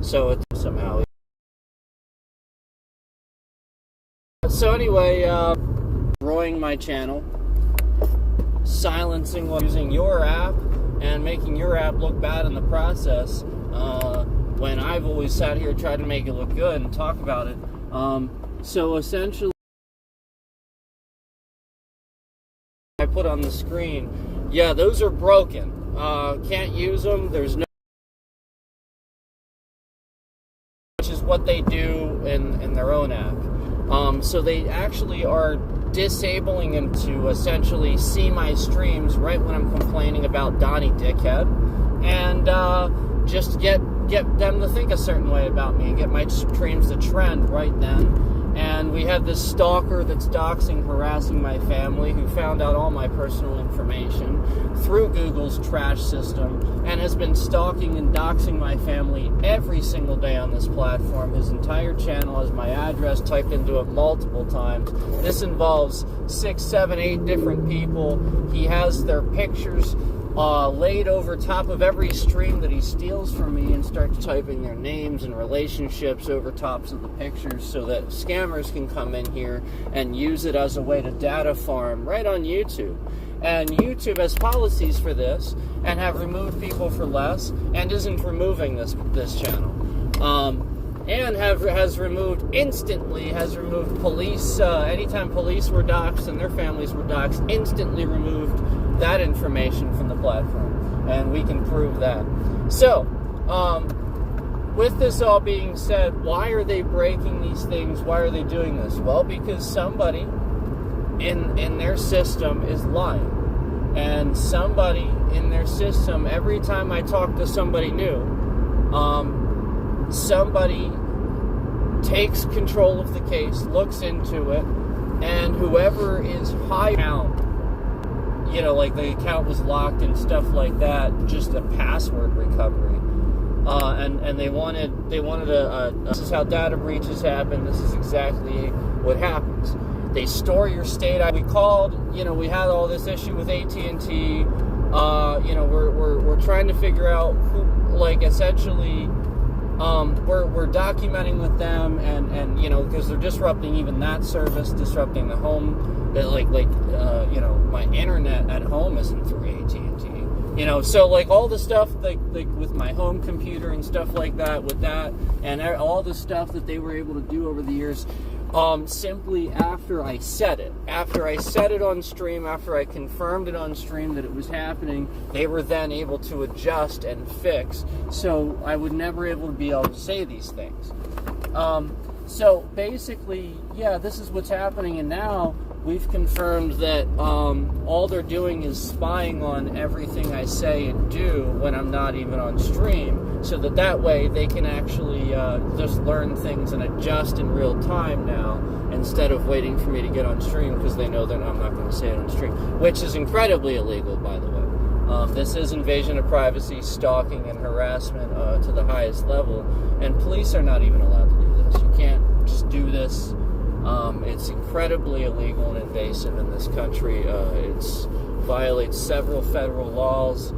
So it somehow. So anyway, growing my channel, silencing using your app, and making your app look bad in the process, when I've always sat here tried to make it look good and talk about it. So essentially, I put on the screen, yeah, those are broken. Can't use them. There's no, which is what they do in their own app. So they actually are disabling him to essentially see my streams right when I'm complaining about Donnie Dickhead, and just get them to think a certain way about me and get my streams to trend right then. And we have this stalker that's doxing, harassing my family, who found out all my personal information through Google's trash system and has been stalking and doxing my family every single day on this platform. His entire channel has my address typed into it multiple times. This involves 6, 7, 8 different people. He has their pictures laid over top of every stream that he steals from me, and starts typing their names and relationships over tops of the pictures so that scammers can come in here and use it as a way to data farm right on YouTube. And YouTube has policies for this and have removed people for less, and isn't removing this channel. And has removed police, anytime police were doxxed and their families were doxxed, instantly removed that information from the platform, and we can prove that. So, with this all being said, why are they breaking these things? Why are they doing this? Well, because somebody in their system is lying. And somebody in their system, every time I talk to somebody new, somebody takes control of the case, looks into it, and whoever is high out, you know, like the account was locked and stuff like that, just a password recovery. And they wanted this is how data breaches happen. This is exactly what happens. They store your state. We called, we had all this issue with AT&T. We're trying to figure out who, essentially, we're documenting with them, and because they're disrupting even that service, disrupting the home. My internet at home isn't through AT&T. So all the stuff like with my home computer and stuff like that, with that, and all the stuff that they were able to do over the years, simply after I said it on stream, after I confirmed it on stream that it was happening, they were then able to adjust and fix. So I would never be able to say these things. So basically, yeah, this is what's happening, and now we've confirmed that all they're doing is spying on everything I say and do when I'm not even on stream, so that way they can actually just learn things and adjust in real time now, instead of waiting for me to get on stream, because they know that I'm not going to say it on stream, which is incredibly illegal, by the way. This is invasion of privacy, stalking, and harassment to the highest level, and police are not even allowed to do this. You can't just do this. It's incredibly illegal and invasive in this country. It violates several federal laws,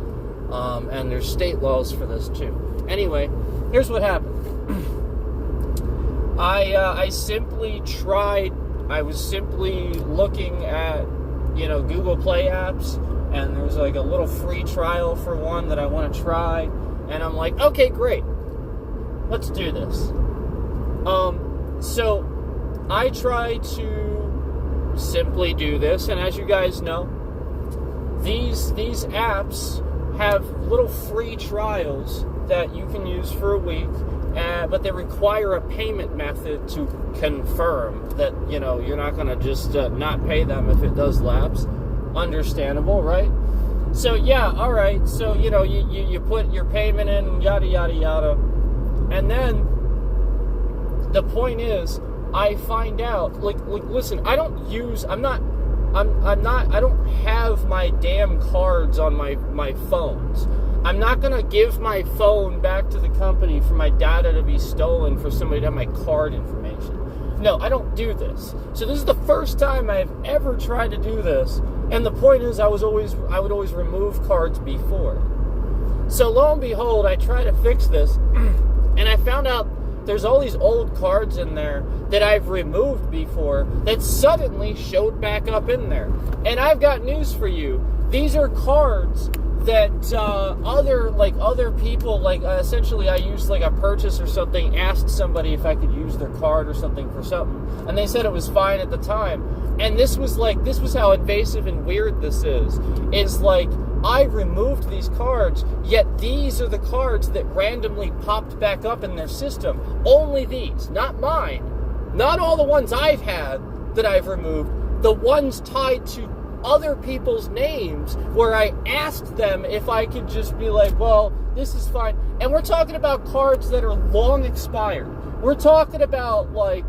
and there's state laws for this too. Anyway, here's what happened. I simply tried. I was simply looking at, Google Play apps, and there's a little free trial for one that I want to try, and I'm like, okay, great, let's do this. So I try to simply do this, and as you guys know, these apps have little free trials that you can use for a week, but they require a payment method to confirm that, you're not going to just not pay them if it does lapse. Understandable, right? So, yeah, all right. So, you put your payment in, yada, yada, yada. And then the point is, I find out, listen, I don't have my damn cards on my phones. I'm not going to give my phone back to the company for my data to be stolen, for somebody to have my card information. No, I don't do this. So this is the first time I've ever tried to do this. And the point is, I would always remove cards before. So lo and behold, I try to fix this, And I found out there's all these old cards in there that I've removed before that suddenly showed back up in there. And I've got news for you. These are cards that other people, essentially I used like a purchase or something, asked somebody if I could use their card or something for something, and they said it was fine at the time. And this was how invasive and weird this is like, I removed these cards, yet these are the cards that randomly popped back up in their system. Only these, not mine. Not all the ones I've had that I've removed, the ones tied to other people's names where I asked them if I could just be like, well, this is fine. And we're talking about cards that are long expired. We're talking about like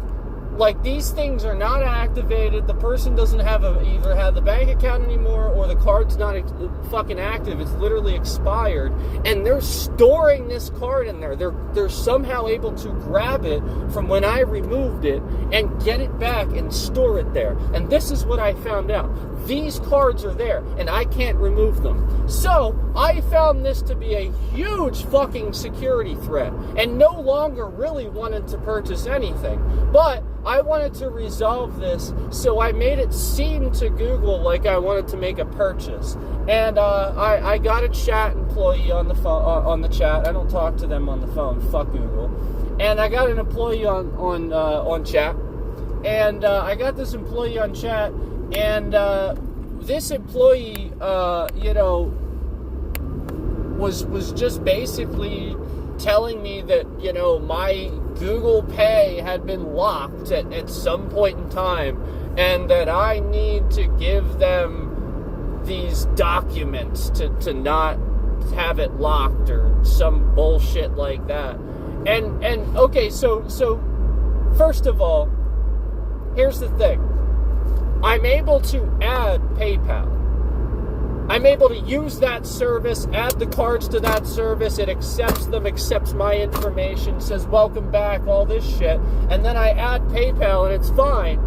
these things are not activated. The person doesn't either have the bank account anymore, or the card's not fucking active. It's literally expired, and they're storing this card in there. They're somehow able to grab it from when I removed it and get it back and store it there. And this is what I found out. These cards are there, and I can't remove them. So I found this to be a huge fucking security threat, and no longer really wanted to purchase anything. But I wanted to resolve this, so I made it seem to Google like I wanted to make a purchase. And I got a chat employee on the phone, on the chat. I don't talk to them on the phone. Fuck Google. And I got an employee on chat. And I got this employee on chat, and this employee, was just basically telling me that, my Google Pay had been locked at some point in time, and that I need to give them these documents to not have it locked or some bullshit like that. And okay, so first of all, here's the thing. I'm able to add PayPal. I'm able to use that service, add the cards to that service. It accepts them, accepts my information, says welcome back, all this shit. And then I add PayPal and it's fine.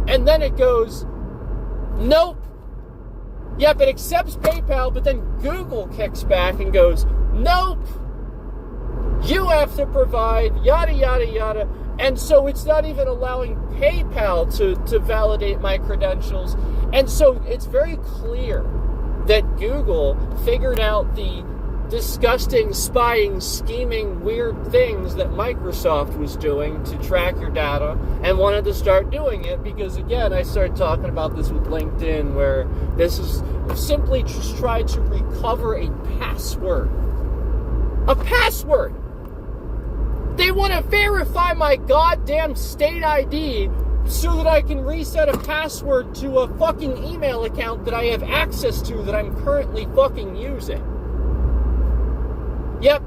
And then it goes, nope. Yep, it accepts PayPal, but then Google kicks back and goes, nope. You have to provide yada, yada, yada. And so it's not even allowing PayPal to validate my credentials. And so it's very clear that Google figured out the disgusting, spying, scheming, weird things that Microsoft was doing to track your data, and wanted to start doing it because, again, I started talking about this with LinkedIn, where this is simply just try to recover a password. A password! They want to verify my goddamn state ID so that I can reset a password to a fucking email account that I have access to that I'm currently fucking using. Yep,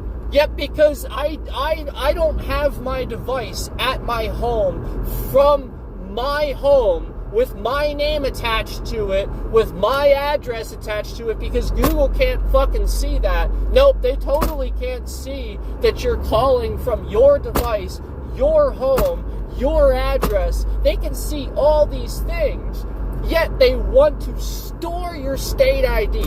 because I don't have my device at my home from my home with my name attached to it, with my address attached to it, because Google can't fucking see that. Nope, they totally can't see that you're calling from your device, your home, your address. They can see all these things, yet they want to store your state ID.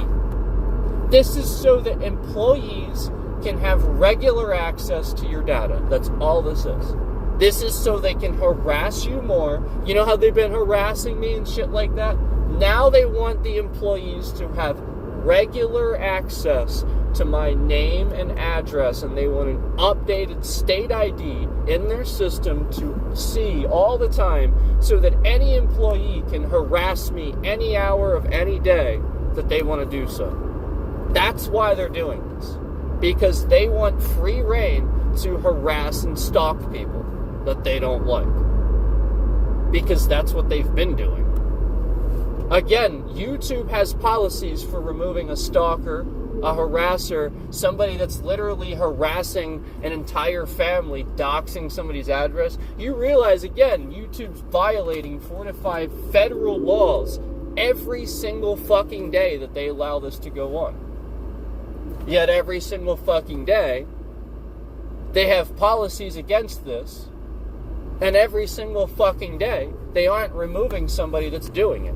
This is so that employees can have regular access to your data. That's all this is. This is so they can harass you more. You know how they've been harassing me and shit like that? Now they want the employees to have regular access to my name and address, and they want an updated state ID in their system to see all the time, so that any employee can harass me any hour of any day that they want to do so. That's why they're doing this. Because they want free reign to harass and stalk people that they don't like. Because that's what they've been doing. Again, YouTube has policies for removing a stalker, a harasser, somebody that's literally harassing an entire family, doxing somebody's address. You realize, again, YouTube's violating 4 to 5 federal laws every single fucking day that they allow this to go on. Yet every single fucking day, they have policies against this, and every single fucking day, they aren't removing somebody that's doing it.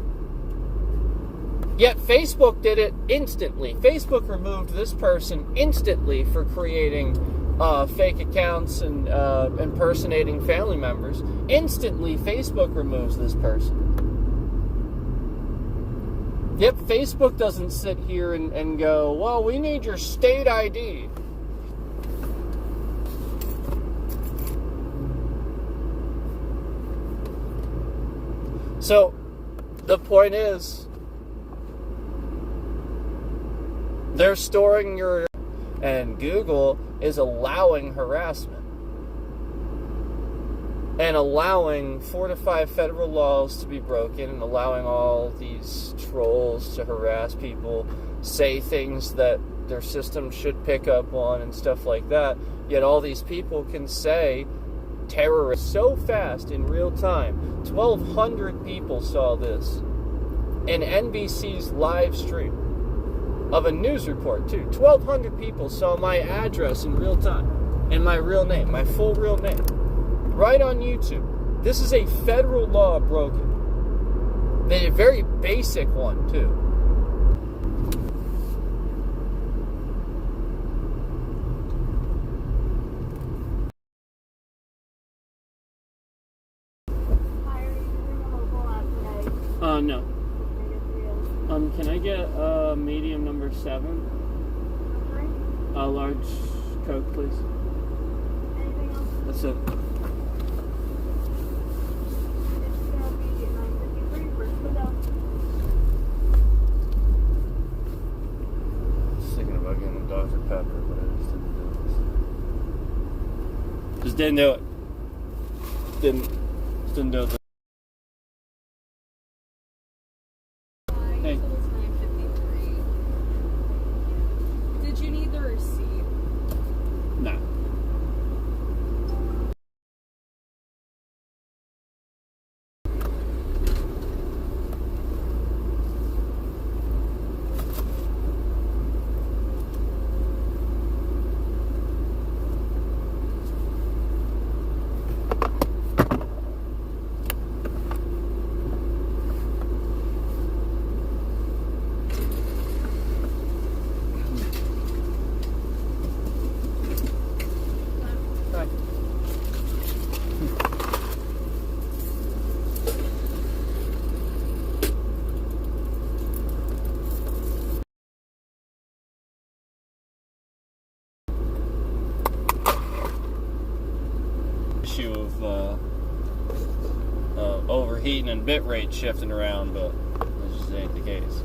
Yet Facebook did it instantly. Facebook removed this person instantly for creating fake accounts and impersonating family members, instantly Facebook removes this person. Yep, Facebook doesn't sit here and go, well, we need your state ID. So, the point is, they're storing your... And Google is allowing harassment. And allowing 4 to 5 federal laws to be broken, and allowing all these trolls to harass people, say things that their system should pick up on and stuff like that. Yet all these people can say terrorists so fast in real time. 1,200 people saw this in NBC's live stream of a news report too. 1,200 people saw my address in real time and my real name, my full real name. Right on YouTube. This is a federal law broken. A very basic one, too. Hi, are you using a mobile app today? No. Can I get medium number 7? Okay. A large Coke, please. Anything else? That's it. It's gonna be $9.53 for Pluto. I was thinking about getting a Dr. Pepper, but I just didn't do it. Just didn't do it. Didn't do it. Hey. So it's $9.53. Did you need the receipt? No. Issue of overheating and bit rate shifting around, but this just ain't the case.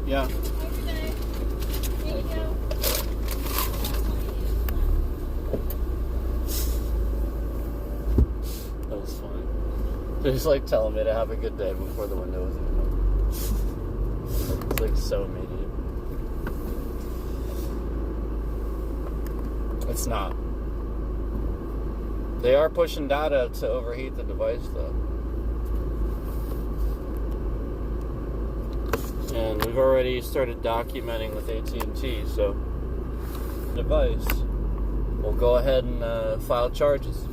Yeah. Thank you. That was funny. They're just like telling me to have a good day before the window was even open. It's like so immediate. It's not. They are pushing data to overheat the device though. And we've already started documenting with AT&T, so the device will go ahead and file charges.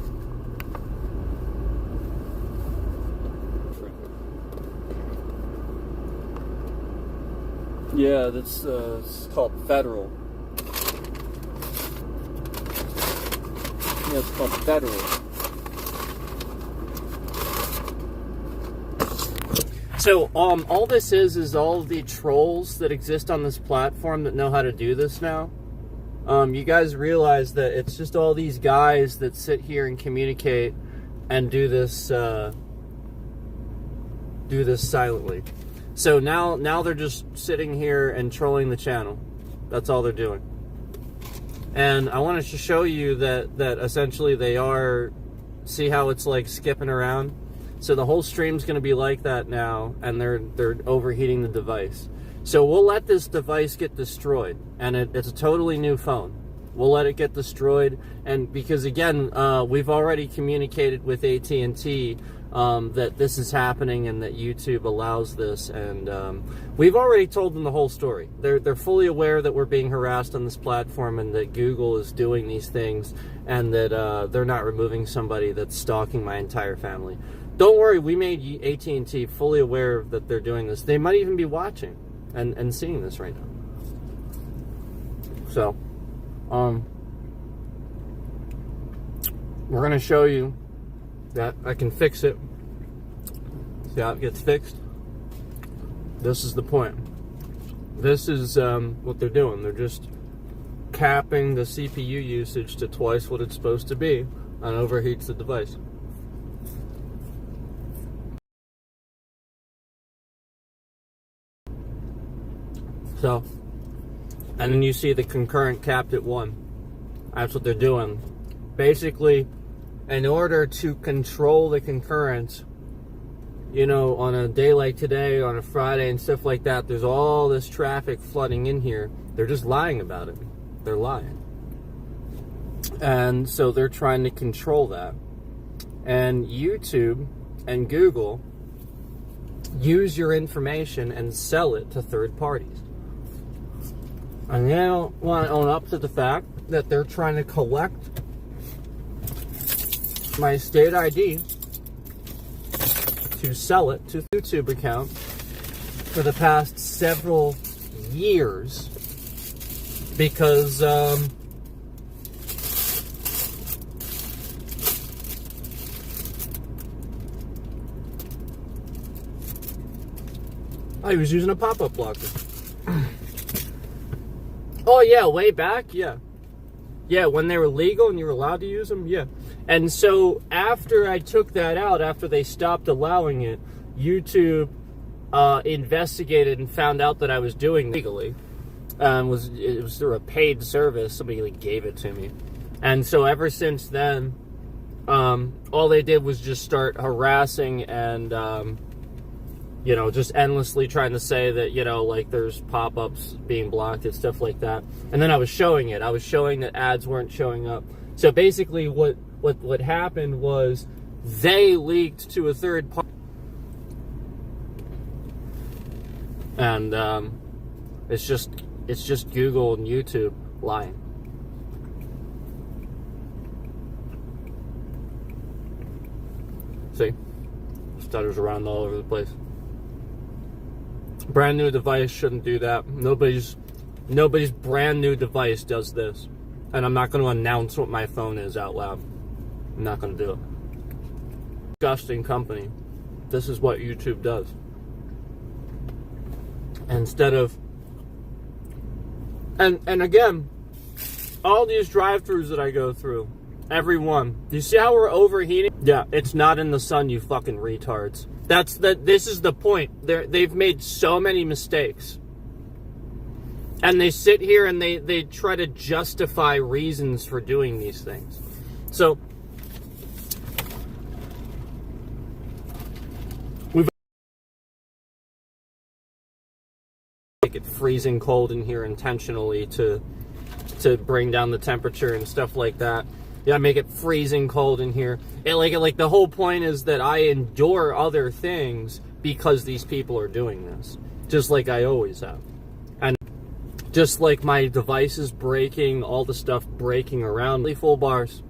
Yeah, that's it's called federal. Yeah, it's called federal. So, all this is all the trolls that exist on this platform that know how to do this now. You guys realize that it's just all these guys that sit here and communicate and do this silently. So now they're just sitting here and trolling the channel. That's all they're doing. And I wanted to show you that essentially they are, see how it's like skipping around? So the whole stream's going to be like that now, and they're overheating the device. So we'll let this device get destroyed, and it's a totally new phone. We'll let it get destroyed, and because again, we've already communicated with AT&T that this is happening and that YouTube allows this, and we've already told them the whole story. They're fully aware that we're being harassed on this platform and that Google is doing these things, and that they're not removing somebody that's stalking my entire family. Don't worry, we made AT&T fully aware that they're doing this. They might even be watching and seeing this right now. So, we're going to show you that I can fix it. See how it gets fixed? This is the point. This is what they're doing. They're just capping the CPU usage to twice what it's supposed to be and overheats the device. So, and then you see the concurrent capped at 1. That's what they're doing. Basically, in order to control the concurrent, you know, on a day like today, on a Friday and stuff like that, there's all this traffic flooding in here. They're just lying about it. They're lying. And so they're trying to control that. And YouTube and Google use your information and sell it to third parties. And they don't want to own up to the fact that they're trying to collect my state ID to sell it to the YouTube account for the past several years because I was using a pop-up blocker. Oh yeah, way back, yeah. Yeah, when they were legal and you were allowed to use them, yeah. And so after I took that out, after they stopped allowing it, YouTube investigated and found out that I was doing it legally. It was through a paid service. Somebody like gave it to me. And so ever since then, all they did was just start harassing and you know, just endlessly trying to say that, you know, like there's pop-ups being blocked and stuff like that. And then I was showing it. I was showing that ads weren't showing up. So basically what happened was they leaked to a third party. And it's just Google and YouTube lying. See? Stutters around all over the place. Brand new device shouldn't do that. Nobody's brand new device does this. And I'm not going to announce what my phone is out loud. I'm not going to do it. Disgusting company. This is what YouTube does. Instead of... And again, all these drive-thrus that I go through, every one. Do you see how we're overheating? Yeah, it's not in the sun, you fucking retards. This is the point. They've made so many mistakes. And they sit here and they try to justify reasons for doing these things. So, we've make it freezing cold in here intentionally to bring down the temperature and stuff like that. Yeah, make it freezing cold in here. Like the whole point is that I endure other things because these people are doing this. Just like I always have. And just like my devices breaking, all the stuff breaking around. Full bars.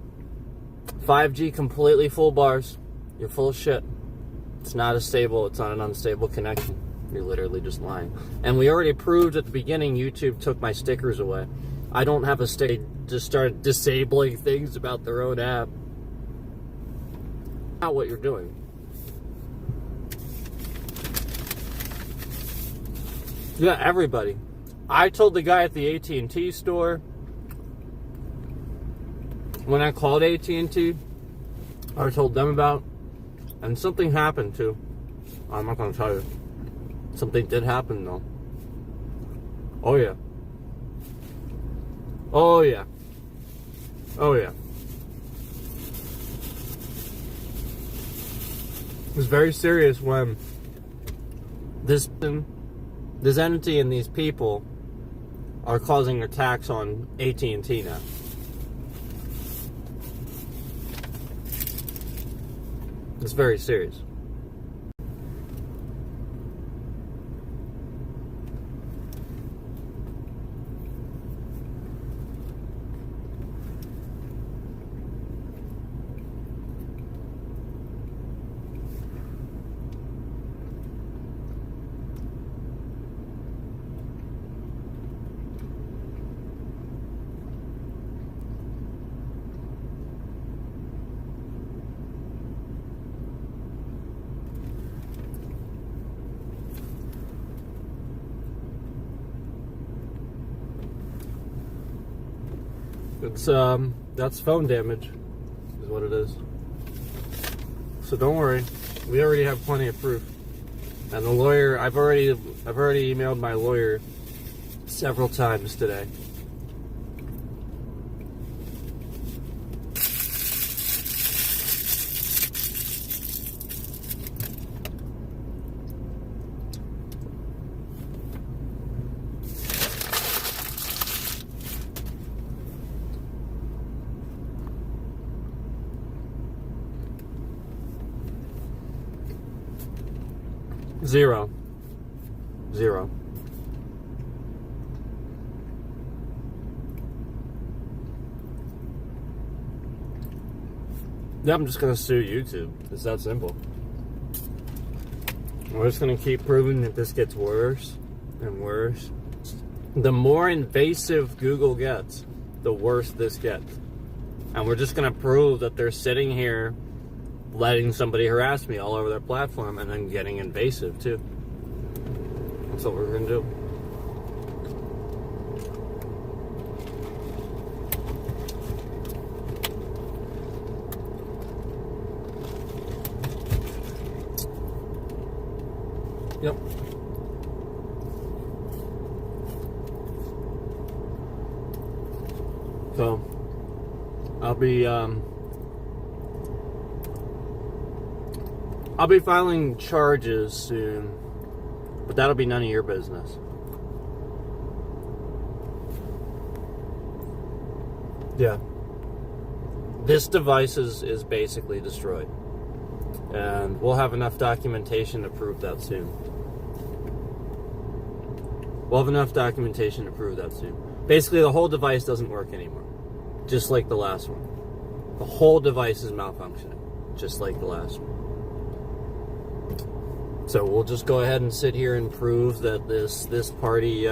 5G completely full bars. You're full of shit. It's not as stable. It's not an unstable connection. You're literally just lying. And we already proved at the beginning YouTube took my stickers away. I don't have a stick. Just start disabling things about their own app. Not what you're doing. Yeah, everybody. I told the guy at the AT&T store when I called AT&T, I told them about, and something happened too. I'm not going to tell you. Something did happen though. Oh yeah. Oh yeah. Oh yeah. It was very serious when this entity and these people are causing attacks on AT&T now. It's very serious. It's that's phone damage, is what it is. So don't worry, we already have plenty of proof. And the lawyer, I've already emailed my lawyer several times today. Zero. Yeah, I'm just gonna sue YouTube. It's that simple. We're just gonna keep proving that this gets worse and worse. The more invasive Google gets, the worse this gets. And we're just gonna prove that they're sitting here letting somebody harass me all over their platform and then getting invasive too. That's what we're gonna do. Yep. So I'll be filing charges soon, but that'll be none of your business. Yeah. This device is basically destroyed. And we'll have enough documentation to prove that soon. Basically, the whole device doesn't work anymore. Just like the last one. The whole device is malfunctioning. Just like the last one. So we'll just go ahead and sit here and prove that this party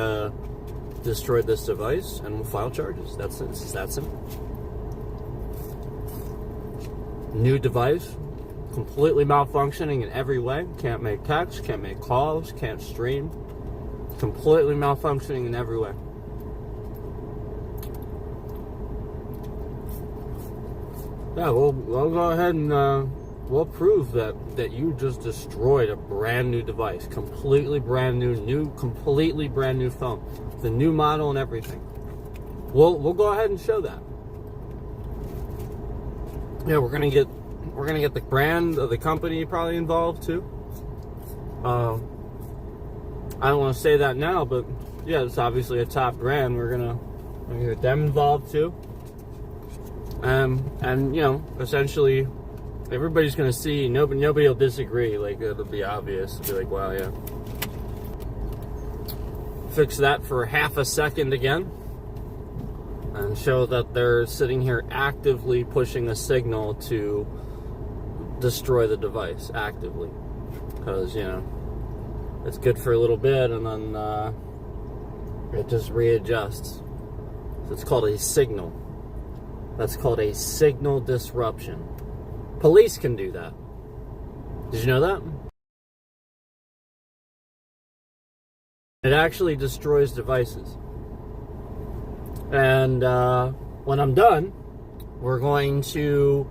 destroyed this device, and we'll file charges. It's that simple. New device, completely malfunctioning in every way. Can't make text, can't make calls, can't stream. Completely malfunctioning in every way. Yeah, we'll go ahead and we'll prove that you just destroyed a brand new device, completely brand new completely brand new phone, the new model and everything. We'll go ahead and show that. Yeah, we're gonna get the brand of the company probably involved too. I don't want to say that now, but yeah, it's obviously a top brand. We're gonna get them involved too. And you know, essentially, everybody's gonna see. Nobody will disagree. Like, it'll be obvious. It'll be like, wow, yeah. Fix that for half a second again, and show that they're sitting here actively pushing a signal to destroy the device actively, because you know it's good for a little bit and then it just readjusts. So it's called a signal. That's called a signal disruption. Police can do that. Did you know that? It actually destroys devices. And when I'm done, we're going to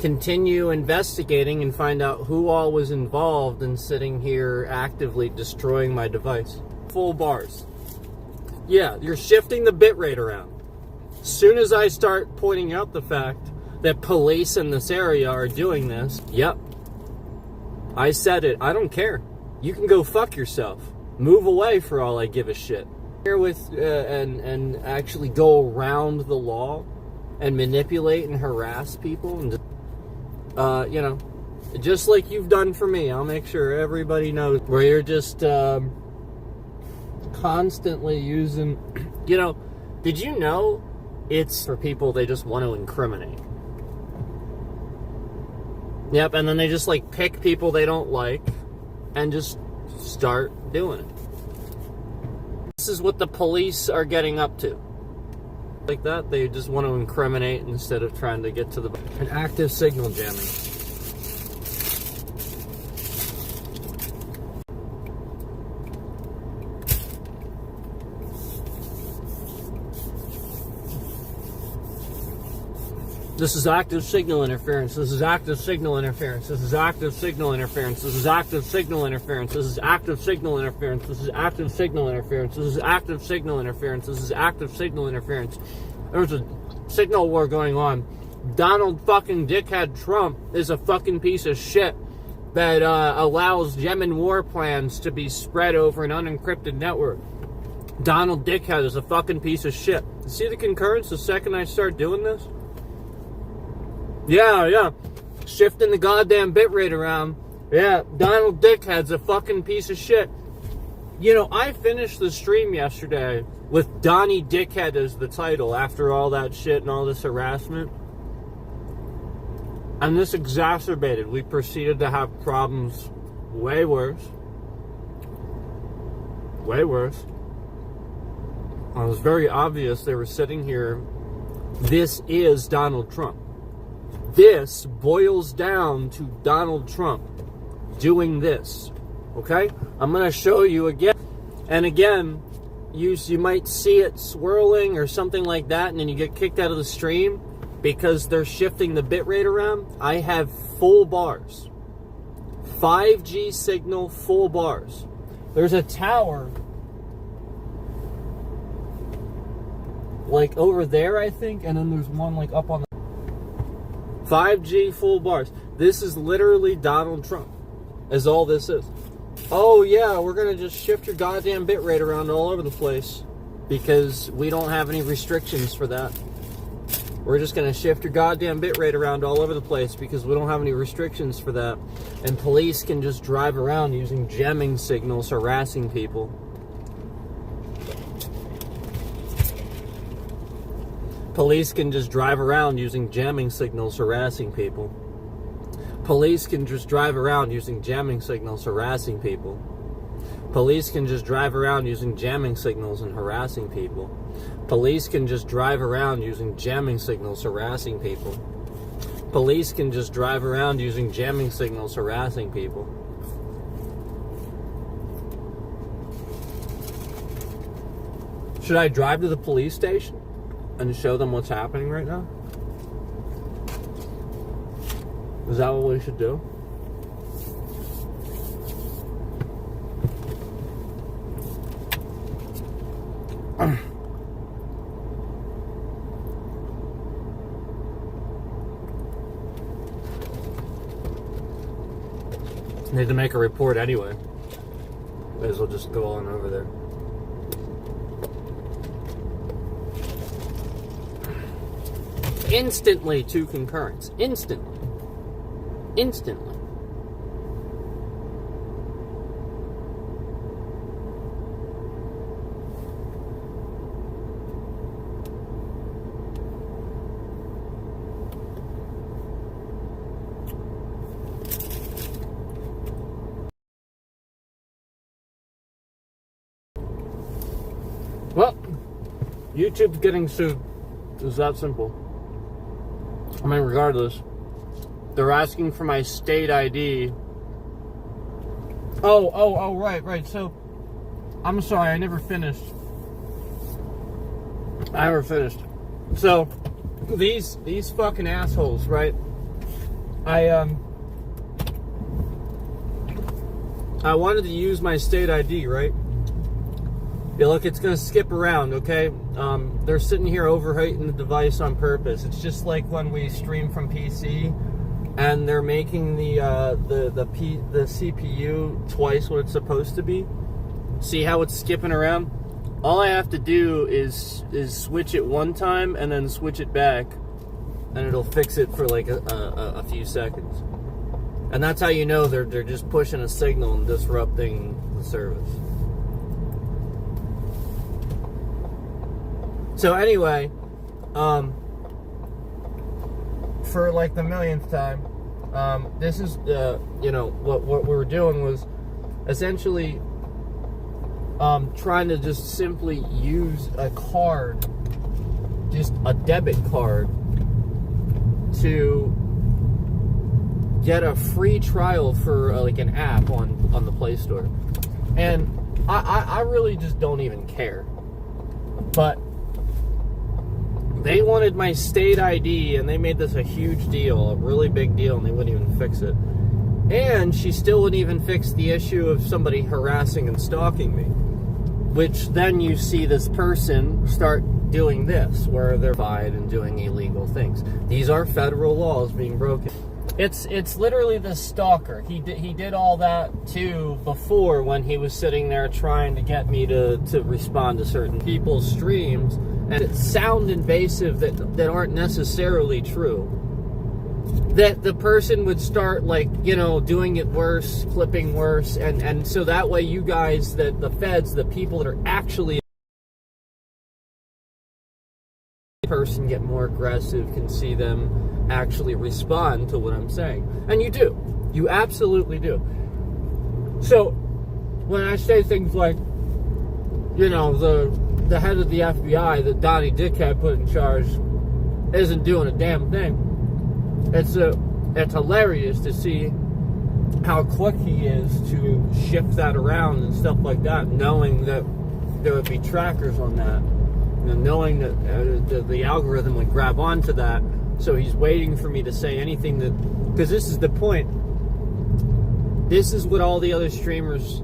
continue investigating and find out who all was involved in sitting here actively destroying my device. Full bars. Yeah, you're shifting the bit rate around. Soon as I start pointing out the fact that police in this area are doing this, yep, I said it. I don't care. You can go fuck yourself. Move away for all I give a shit. Here with and actually go around the law and manipulate and harass people and you know, just like you've done for me. I'll make sure everybody knows where you're just constantly using, you know, did you know it's for people they just want to incriminate? Yep, and then they just like pick people they don't like and just start doing it. This is what the police are getting up to. Like that, they just want to incriminate instead of trying to get to the... An active signal jamming. This is active signal interference. This is active signal interference. This is active signal interference. This is active signal interference. This is active signal interference. This is active signal interference. This is active signal interference. This is active signal interference. There's a signal war going on. Donald fucking dickhead Trump is a fucking piece of shit that allows Yemen war plans to be spread over an unencrypted network. Donald dickhead is a fucking piece of shit. See the concurrence the second I start doing this? Yeah. Shifting the goddamn bitrate around. Yeah, Donald Dickhead's a fucking piece of shit. You know, I finished the stream yesterday with Donnie Dickhead as the title after all that shit and all this harassment. And this exacerbated. We proceeded to have problems way worse. Way worse. It was very obvious they were sitting here. This is Donald Trump. This boils down to Donald Trump doing this, okay? I'm going to show you again. And again, you might see it swirling or something like that, and then you get kicked out of the stream because they're shifting the bitrate around. I have full bars. 5G signal, full bars. There's a tower like over there, I think, and then there's one like up on the 5G full bars. This is literally Donald Trump, is all this is. Oh yeah, we're gonna just shift your goddamn bitrate around all over the place because we don't have any restrictions for that. We're just gonna shift your goddamn bitrate around all over the place because we don't have any restrictions for that. And police can just drive around using jamming signals, harassing people. Police can just drive around using jamming signals, harassing people. Police can just drive around using jamming signals, harassing people. Police can just drive around using jamming signals and harassing people. Police can just drive around using jamming signals, harassing people. Police can just drive around using jamming signals, harassing people. Should I drive to the police station and show them what's happening right now? Is that what we should do? Need to make a report anyway. May as well just go on over there. Instantly to concurrence. Instantly. Well, YouTube's getting sued. It's that simple. I mean, regardless, they're asking for my state ID. Oh, right. So, I'm sorry, I never finished. So, these fucking assholes, right? I wanted to use my state ID, right? Yeah, look, it's going to skip around, okay? They're sitting here overheating the device on purpose. It's just like when we stream from PC, and they're making the CPU twice what it's supposed to be. See how it's skipping around? All I have to do is switch it one time and then switch it back, and it'll fix it for like a few seconds. And that's how you know they're just pushing a signal and disrupting the service. So anyway, for like the millionth time, this is what we were doing was essentially trying to just simply use a card, just a debit card, to get a free trial for like an app on the Play Store. And I really just don't even care. But they wanted my state ID, and they made this a huge deal, a really big deal, and they wouldn't even fix it. And she still wouldn't even fix the issue of somebody harassing and stalking me. Which then you see this person start doing this, where they're fied and doing illegal things. These are federal laws being broken. It's literally the stalker. He did all that too before, when he was sitting there trying to get me to respond to certain people's streams, and it sound invasive that aren't necessarily true. That the person would start doing it worse, clipping worse, and so that way you guys, the feds, the people that are actually person get more aggressive, can see them actually respond to what I'm saying. And you do. You absolutely do. So, when I say things like, the head of the FBI that Donnie Dickhead put in charge isn't doing a damn thing, it's hilarious to see how quick he is to shift that around and stuff like that, knowing that there would be trackers on that. And knowing that the algorithm would grab onto that, so he's waiting for me to say anything that... Because this is the point. This is what all the other streamers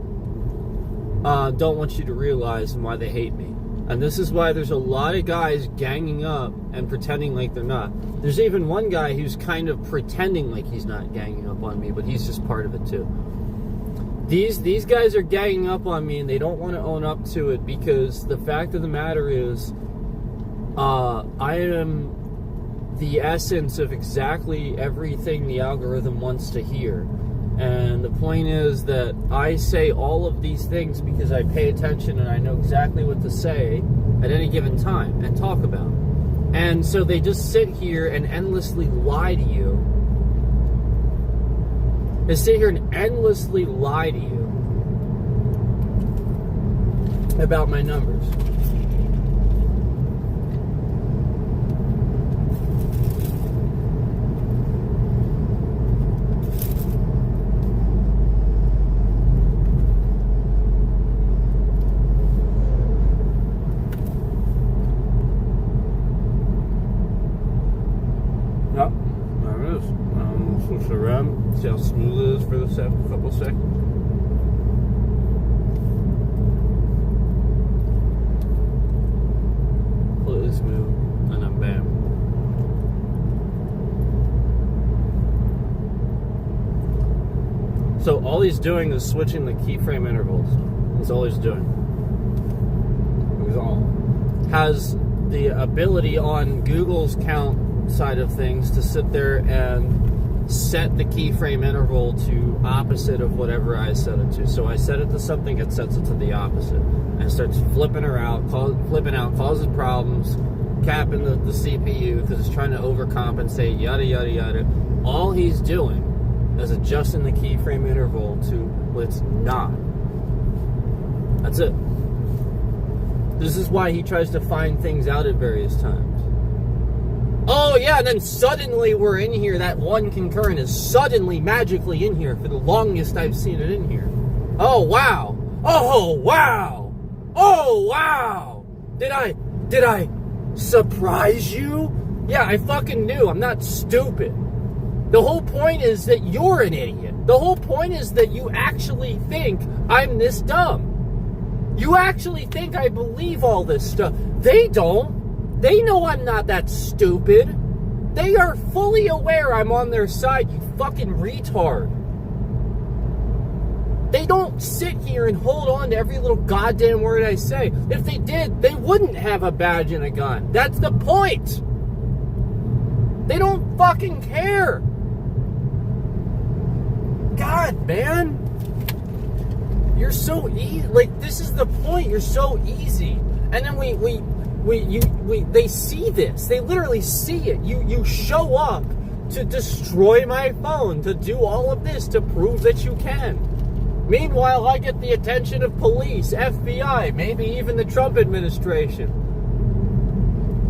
don't want you to realize, and why they hate me. And this is why there's a lot of guys ganging up and pretending like they're not. There's even one guy who's kind of pretending like he's not ganging up on me, but he's just part of it too. These guys are ganging up on me, and they don't want to own up to it, because the fact of the matter is, I am the essence of exactly everything the algorithm wants to hear. And the point is that I say all of these things because I pay attention and I know exactly what to say at any given time and talk about. And so they just sit here and endlessly lie to you. They sit here and endlessly lie to you about my numbers. Yep, there it is. Switch it around, see how smooth it is for the couple seconds. Completely smooth, and then bam. So all he's doing is switching the keyframe intervals. That's all he's doing. He's all has the ability on Google's count side of things to sit there and set the keyframe interval to opposite of whatever I set it to. So I set it to something, it sets it to the opposite, and it starts flipping out, causes problems, capping the CPU because it's trying to overcompensate, yada yada yada. All he's doing is adjusting the keyframe interval to what it's not. That's it. This is why he tries to find things out at various times. Oh yeah, and then suddenly we're in here. That one concurrent is suddenly magically in here for the longest I've seen it in here. Oh wow. Oh wow. Oh wow. Did I surprise you? Yeah, I fucking knew. I'm not stupid. The whole point is that you're an idiot. The whole point is that you actually think I'm this dumb. You actually think I believe all this stuff. They don't. They know I'm not that stupid. They are fully aware I'm on their side, you fucking retard. They don't sit here and hold on to every little goddamn word I say. If they did, they wouldn't have a badge and a gun. That's the point. They don't fucking care. God, man. You're so easy. Like, this is the point. You're so easy. And then they see this. They literally see it. You show up to destroy my phone, to do all of this, to prove that you can. Meanwhile, I get the attention of police, FBI, maybe even the Trump administration.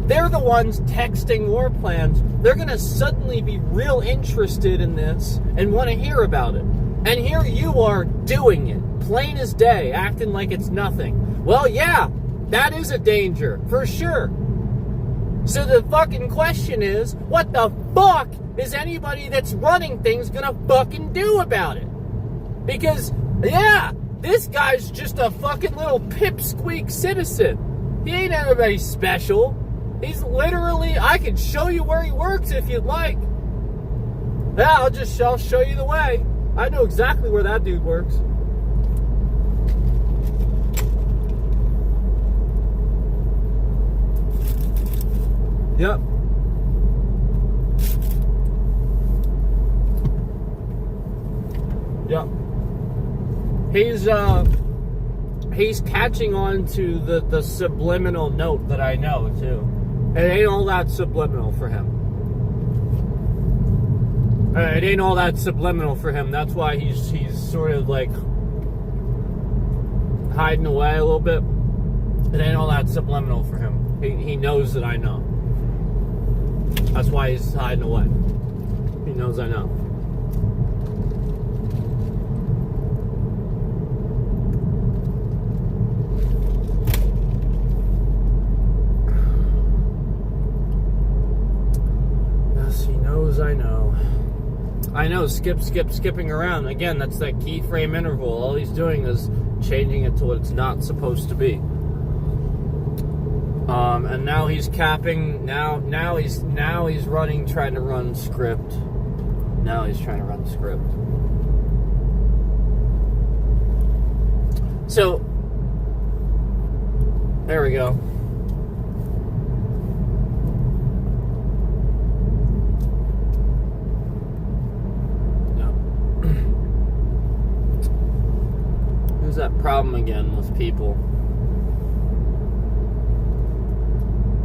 They're the ones texting war plans. They're going to suddenly be real interested in this and want to hear about it. And here you are doing it, plain as day, acting like it's nothing. Well, yeah, that is a danger, for sure. So the fucking question is, what the fuck is anybody that's running things gonna fucking do about it? Because, yeah, this guy's just a fucking little pipsqueak citizen. He ain't anybody special. He's literally, I can show you where he works if you'd like. Yeah, I'll show you the way. I know exactly where that dude works. Yep. Yep. He's catching on to the subliminal note that I know too. It ain't all that subliminal for him. It ain't all that subliminal for him. That's why he's sort of like hiding away a little bit. It ain't all that subliminal for him. He knows that I know. That's why he's hiding away. He knows I know. Yes, he knows I know. I know, skipping around. Again, that's that keyframe interval. All he's doing is changing it to what it's not supposed to be. And now he's capping. Now he's trying to run script. Now he's trying to run script. So there we go. There's that problem again with people.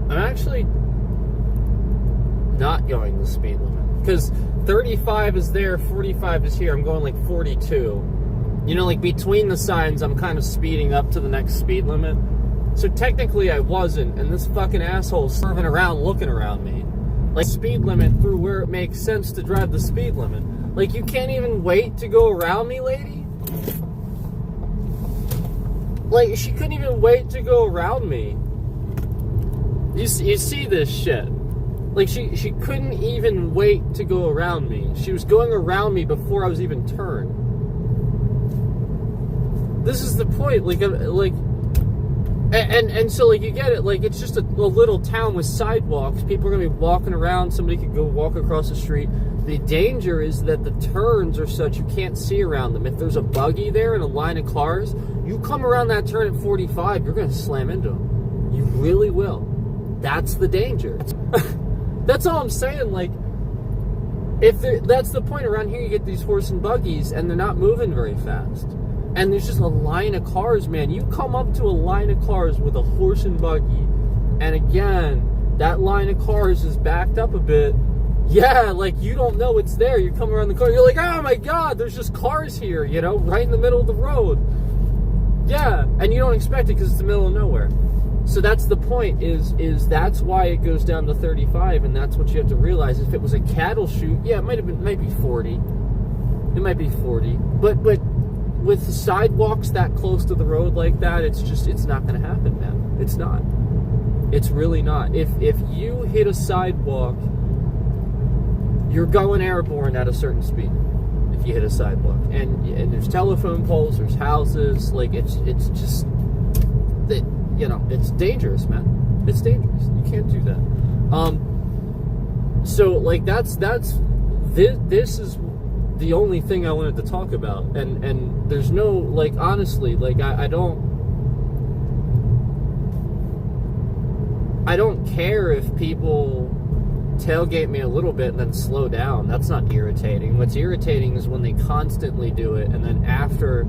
I'm actually not going the speed limit. Because 35 is there, 45 is here. I'm going like 42. You know, like between the signs, I'm kind of speeding up to the next speed limit. So technically I wasn't, and this fucking asshole's swerving around looking around me. Like, speed limit through where it makes sense to drive the speed limit. Like, you can't even wait to go around me, lady? Like, she couldn't even wait to go around me. You see this shit. Like, she couldn't even wait to go around me. She was going around me before I was even turned. This is the point. And so, like, you get it. Like, it's just a little town with sidewalks. People are going to be walking around. Somebody could go walk across the street. The danger is that the turns are such you can't see around them. If there's a buggy there and a line of cars, you come around that turn at 45, you're going to slam into them. You really will. That's the danger. That's all I'm saying. Like, that's the point. Around here, you get these horse and buggies, and they're not moving very fast. And there's just a line of cars, man. You come up to a line of cars with a horse and buggy, and again, that line of cars is backed up a bit. Yeah, like, you don't know it's there. You come around the car, you're like, oh my God, there's just cars here, you know, right in the middle of the road. Yeah, and you don't expect it because it's the middle of nowhere. So that's the point, is that's why it goes down to 35, and that's what you have to realize. If it was a cattle chute, yeah, it might be 40. It might be 40. But with the sidewalks that close to the road like that, it's not going to happen, man. It's not. It's really not. If you hit a sidewalk, you're going airborne at a certain speed. If you hit a sidewalk, and there's telephone poles, there's houses, like it's just it's dangerous, man. It's dangerous. You can't do that. So like this is the only thing I wanted to talk about, and there's no, like, honestly, like, I don't care if people tailgate me a little bit and then slow down. That's not irritating. What's irritating is when they constantly do it, and then after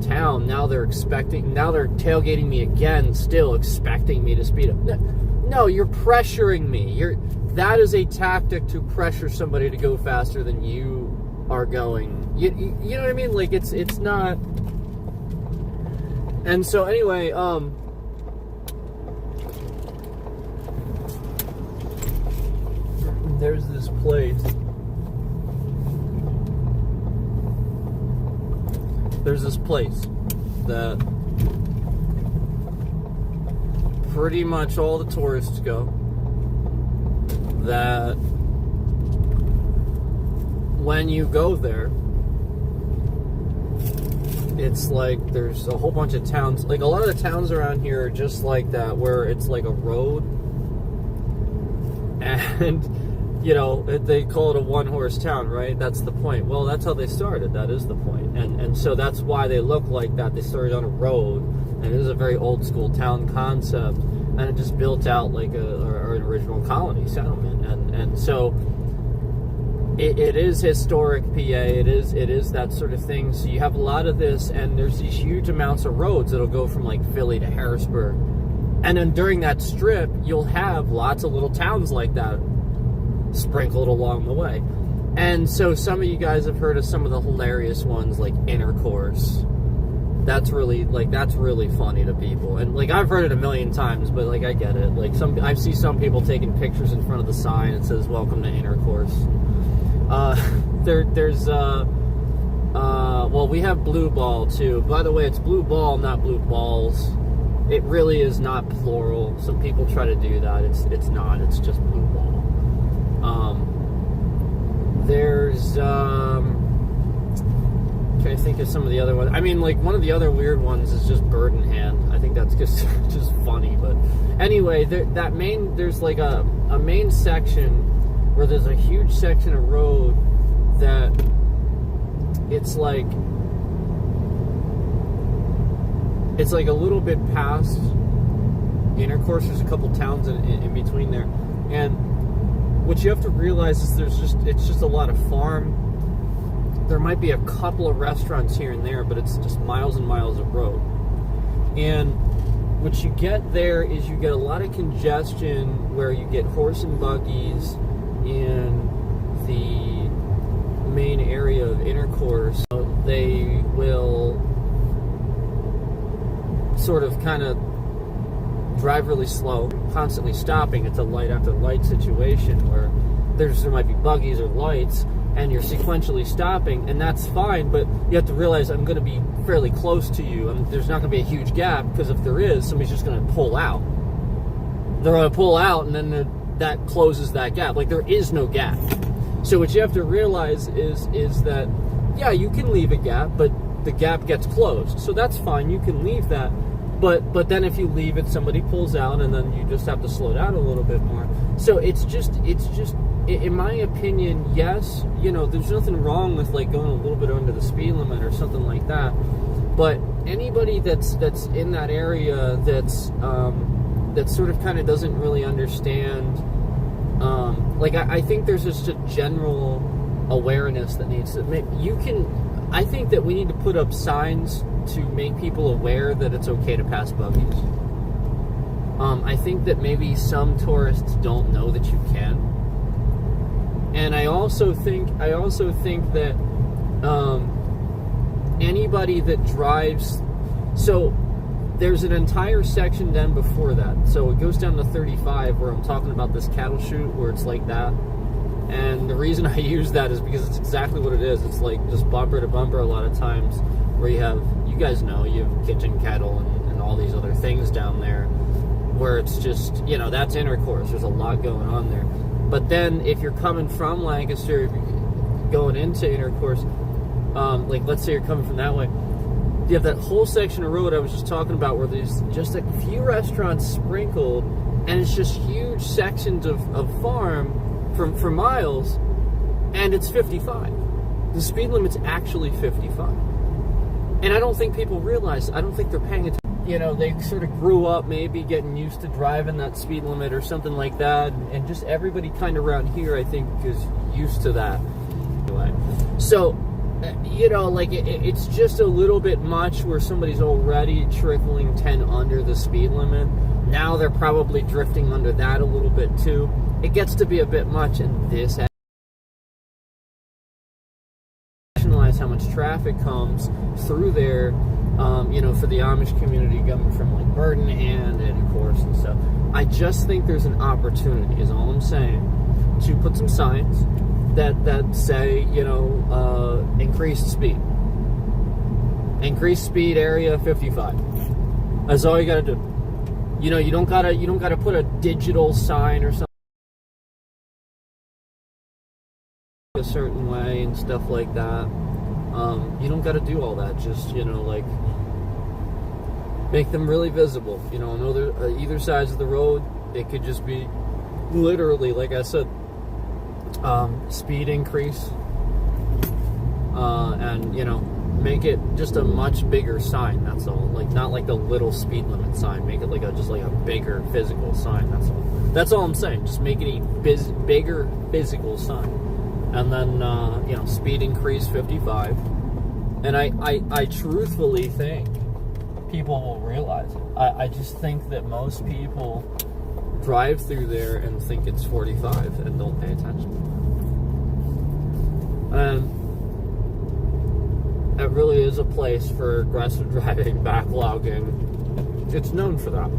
town, now they're tailgating me again, still expecting me to speed up. No, you're pressuring me. That is a tactic to pressure somebody to go faster than you are going. You know what I mean? Like, it's not. And so anyway, there's this place. There's this place that pretty much all the tourists go. That when you go there, it's like there's a whole bunch of towns. Like, a lot of the towns around here are just like that, where it's like a road, and they call it a one-horse town, right? That's the point. Well, that's how they started. That is the point. And so that's why they look like that. They started on a road, and it is a very old-school town concept, and it just built out like an original colony settlement. And so it is historic PA. It is that sort of thing. So you have a lot of this, and there's these huge amounts of roads that'll go from like Philly to Harrisburg. And then during that strip, you'll have lots of little towns like that sprinkled along the way. And so some of you guys have heard of some of the hilarious ones, like Intercourse. That's really funny to people. And like, I've heard it a million times, but like, I get it. Like, I see some people taking pictures in front of the sign that says "Welcome to Intercourse." Well, we have Blue Ball too. By the way, it's Blue Ball, not Blue Balls. It really is not plural. Some people try to do that. It's not. It's just Blue Ball. Can I think of some of the other ones? I mean, like, one of the other weird ones is just Bird in Hand. I think that's just funny. But anyway, there's like a main section where there's a huge section of road that it's like a little bit past Intercourse. There's a couple towns in between there, and what you have to realize is it's just a lot of farm. There might be a couple of restaurants here and there, but it's just miles and miles of road. And what you get there is you get a lot of congestion, where you get horse and buggies in the main area of Intercourse. They will sort of kind of drive really slow, constantly stopping. It's a light after light situation where there might be buggies or lights, and you're sequentially stopping, and that's fine, but you have to realize I'm going to be fairly close to you, and there's not going to be a huge gap, because if there is, somebody's just going to pull out. They're going to pull out, and then that closes that gap. Like, there is no gap. So what you have to realize is that, yeah, you can leave a gap, but the gap gets closed. So that's fine, you can leave that. But then if you leave it, somebody pulls out, and then you just have to slow down a little bit more. So it's just in my opinion, yes, there's nothing wrong with like going a little bit under the speed limit or something like that. But anybody that's in that area that sort of kind of doesn't really understand, I think there's just a general awareness that needs to make I think that we need to put up signs to make people aware that it's okay to pass buggies. I think that maybe some tourists don't know that you can. And I also think that anybody that drives, so there's an entire section then before that. So it goes down to 35 where I'm talking about this cattle chute where it's like that. And the reason I use that is because it's exactly what it is. It's like just bumper to bumper a lot of times, where you have kitchen cattle and all these other things down there, where it's just, that's Intercourse. There's a lot going on there. But then if you're coming from Lancaster, going into Intercourse, like let's say you're coming from that way, you have that whole section of road I was just talking about where there's just a few restaurants sprinkled, and it's just huge sections of farm for miles, and it's 55. The speed limit's actually 55. And I don't think people realize, I don't think they're paying attention. You know, they sort of grew up maybe getting used to driving that speed limit or something like that, and just everybody kind of around here, I think, is used to that. So, you know, like, it's just a little bit much where somebody's already trickling 10 under the speed limit. Now they're probably drifting under that a little bit too. It gets to be a bit much, and this how much traffic comes through there, you know, for the Amish community coming from like Burdenhand and of course and stuff. I just think there's an opportunity, is all I'm saying, to put some signs that say, you know, increased speed area 55. That's all you gotta do. You know, you don't gotta put a digital sign or something a certain way and stuff like that. You don't got to do all that. Just, you know, like, make them really visible. You know, on either sides of the road, it could just be literally, like I said, speed increase, and, you know, make it just a much bigger sign. That's all. Like, not like the little speed limit sign. Make it like a bigger physical sign. That's all. That's all I'm saying. Just make it a bigger physical sign. And then, you know, speed increase 55. And I truthfully think people will realize it. I just think that most people drive through there and think it's 45 and don't pay attention. And it really is a place for aggressive driving, backlogging. It's known for that.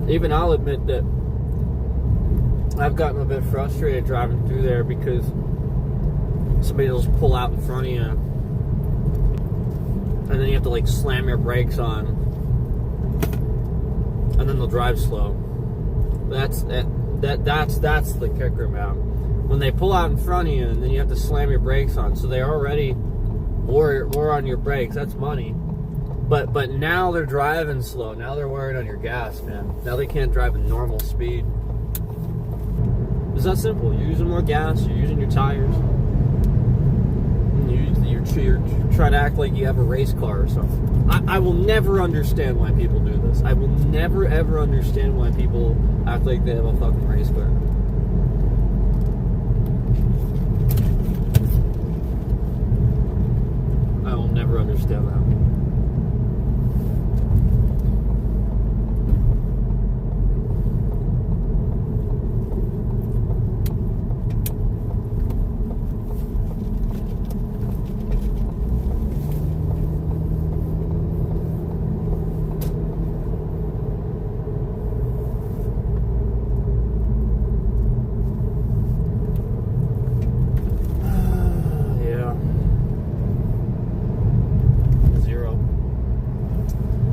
Even I'll admit that I've gotten a bit frustrated driving through there because somebody will just pull out in front of you and then you have to like slam your brakes on and then they'll drive slow. That's the kicker, man. When they pull out in front of you and then you have to slam your brakes on, so they already were on your brakes, that's money. But now they're driving slow. Now they're wearing on your gas, man. Now they can't drive at normal speed. It's that simple. You're using more gas. You're using your tires. You're trying to act like you have a race car or something. I will never understand why people do this. I will never, ever understand why people act like they have a fucking race car. I will never understand that.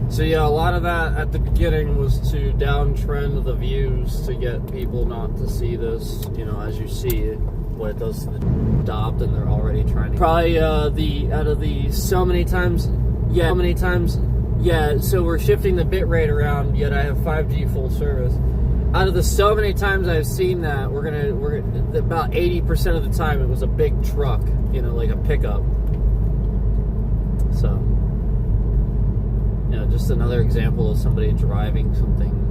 So yeah, a lot of that at the beginning was to downtrend the views to get people not to see this, you know, as you see what it does to the adopt, and they're already trying to probably out of the so many times, so we're shifting the bit rate around, yet I have 5G full service. Out of the so many times I've seen that, we're about 80% of the time it was a big truck, you know, like a pickup. So, you know, just another example of somebody driving something.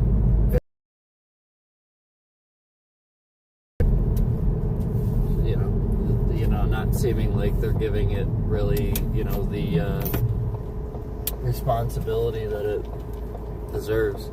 You know, not seeming like they're giving it really, you know, the responsibility that it deserves.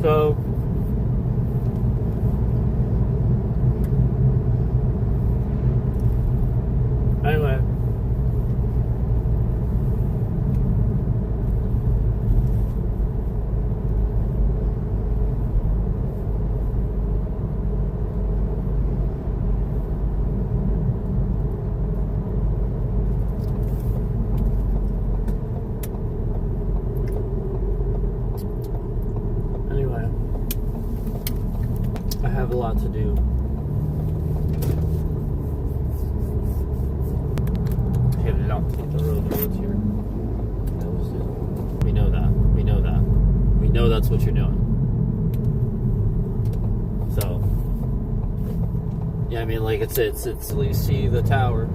So, have a lot to do. I have a lot to hit the roads here. We know that. We know that. We know that's what you're doing. So, yeah, I mean, like it's you see the tower.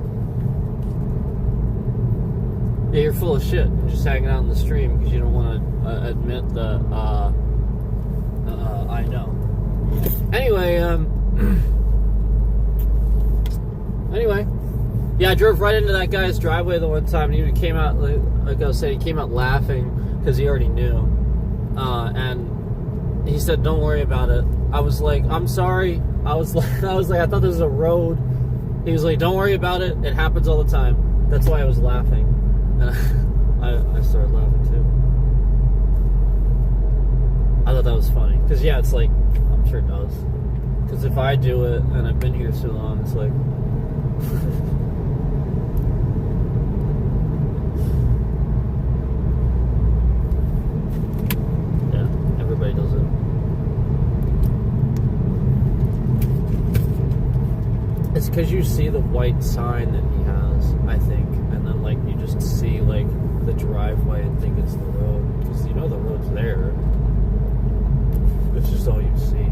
Yeah, you're full of shit. You're just hanging out in the stream because you don't want to admit that. I know. Anyway, anyway, yeah, I drove right into that guy's driveway the one time, and he came out like I was saying, he came out laughing because he already knew, and he said, "Don't worry about it." I was like, "I'm sorry." I was like, I thought this was a road. He was like, "Don't worry about it. It happens all the time." That's why I was laughing. And I started laughing too. I thought that was funny. Because, yeah, it's like, I'm sure it does. Because if I do it, and I've been here so long, it's like... yeah, everybody does it. It's because you see the white sign that he has, I think. And then, like, you just see, like, the driveway and think it's the road. Because you know the road's there. It's just all you see.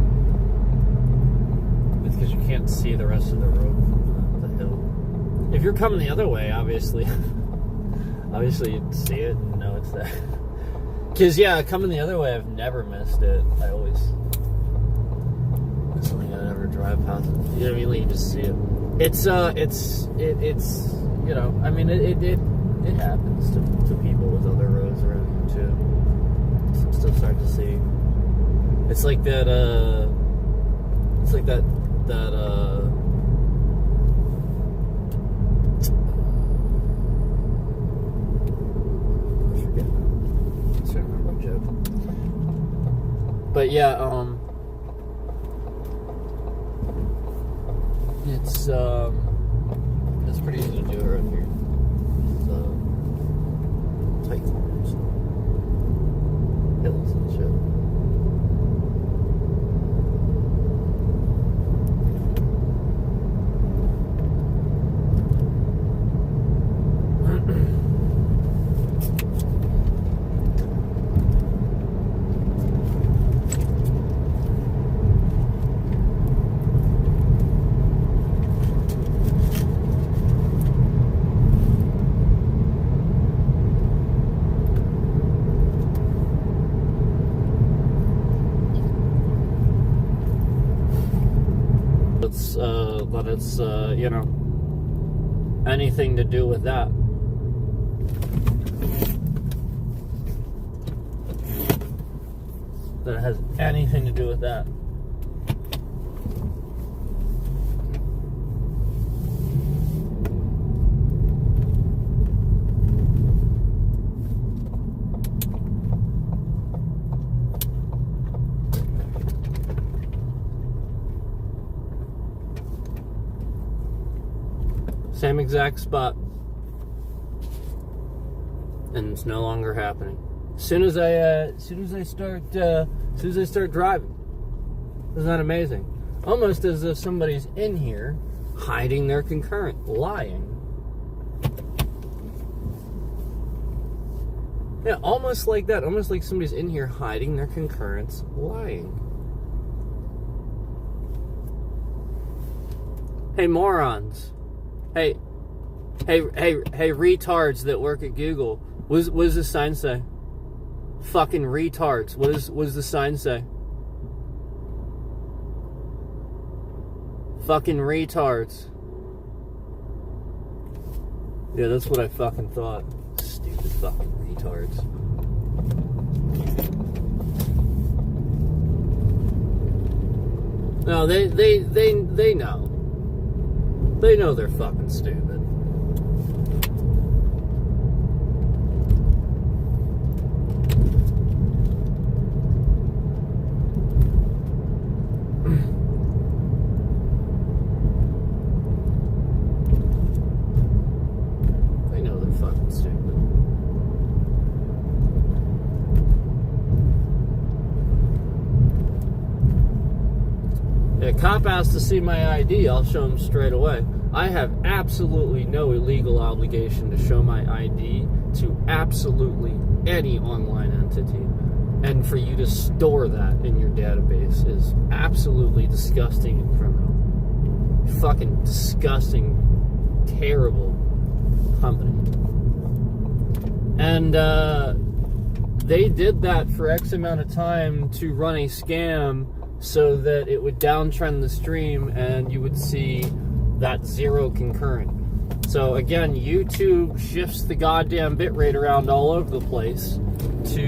It's because you can't see the rest of the road from the hill. If you're coming the other way, obviously you'd see it and know it's there. Because, yeah, coming the other way, I've never missed it. I always... It's something I never drive past. You know what I mean? Like, you just see it. It's you know, I mean, it happens to people with other roads around here, too. I'm still starting to see... It's like that, I forget. It's trying to remember my joke. But yeah, it's pretty easy to do around here. It's, tight corners, hills and shit. But it's, you know, anything to do with that. That it has anything to do with that. Same exact spot, and it's no longer happening. As soon as I start driving, isn't that amazing? Almost as if somebody's in here hiding their concurrent, lying. Yeah, almost like that. Almost like somebody's in here hiding their concurrents, lying. Hey, morons. Hey, retards that work at Google. What does the sign say? Fucking retards. What does the sign say? Fucking retards. Yeah, that's what I fucking thought. Stupid fucking retards. No, they know. They know they're fucking stupid. They know they're fucking stupid. A cop asks to see my ID, I'll show him straight away. I have absolutely no illegal obligation to show my ID to absolutely any online entity. And for you to store that in your database is absolutely disgusting and criminal. Fucking disgusting, terrible company. And they did that for X amount of time to run a scam so that it would downtrend the stream and you would see that 0 concurrent. So again, YouTube shifts the goddamn bitrate around all over the place to,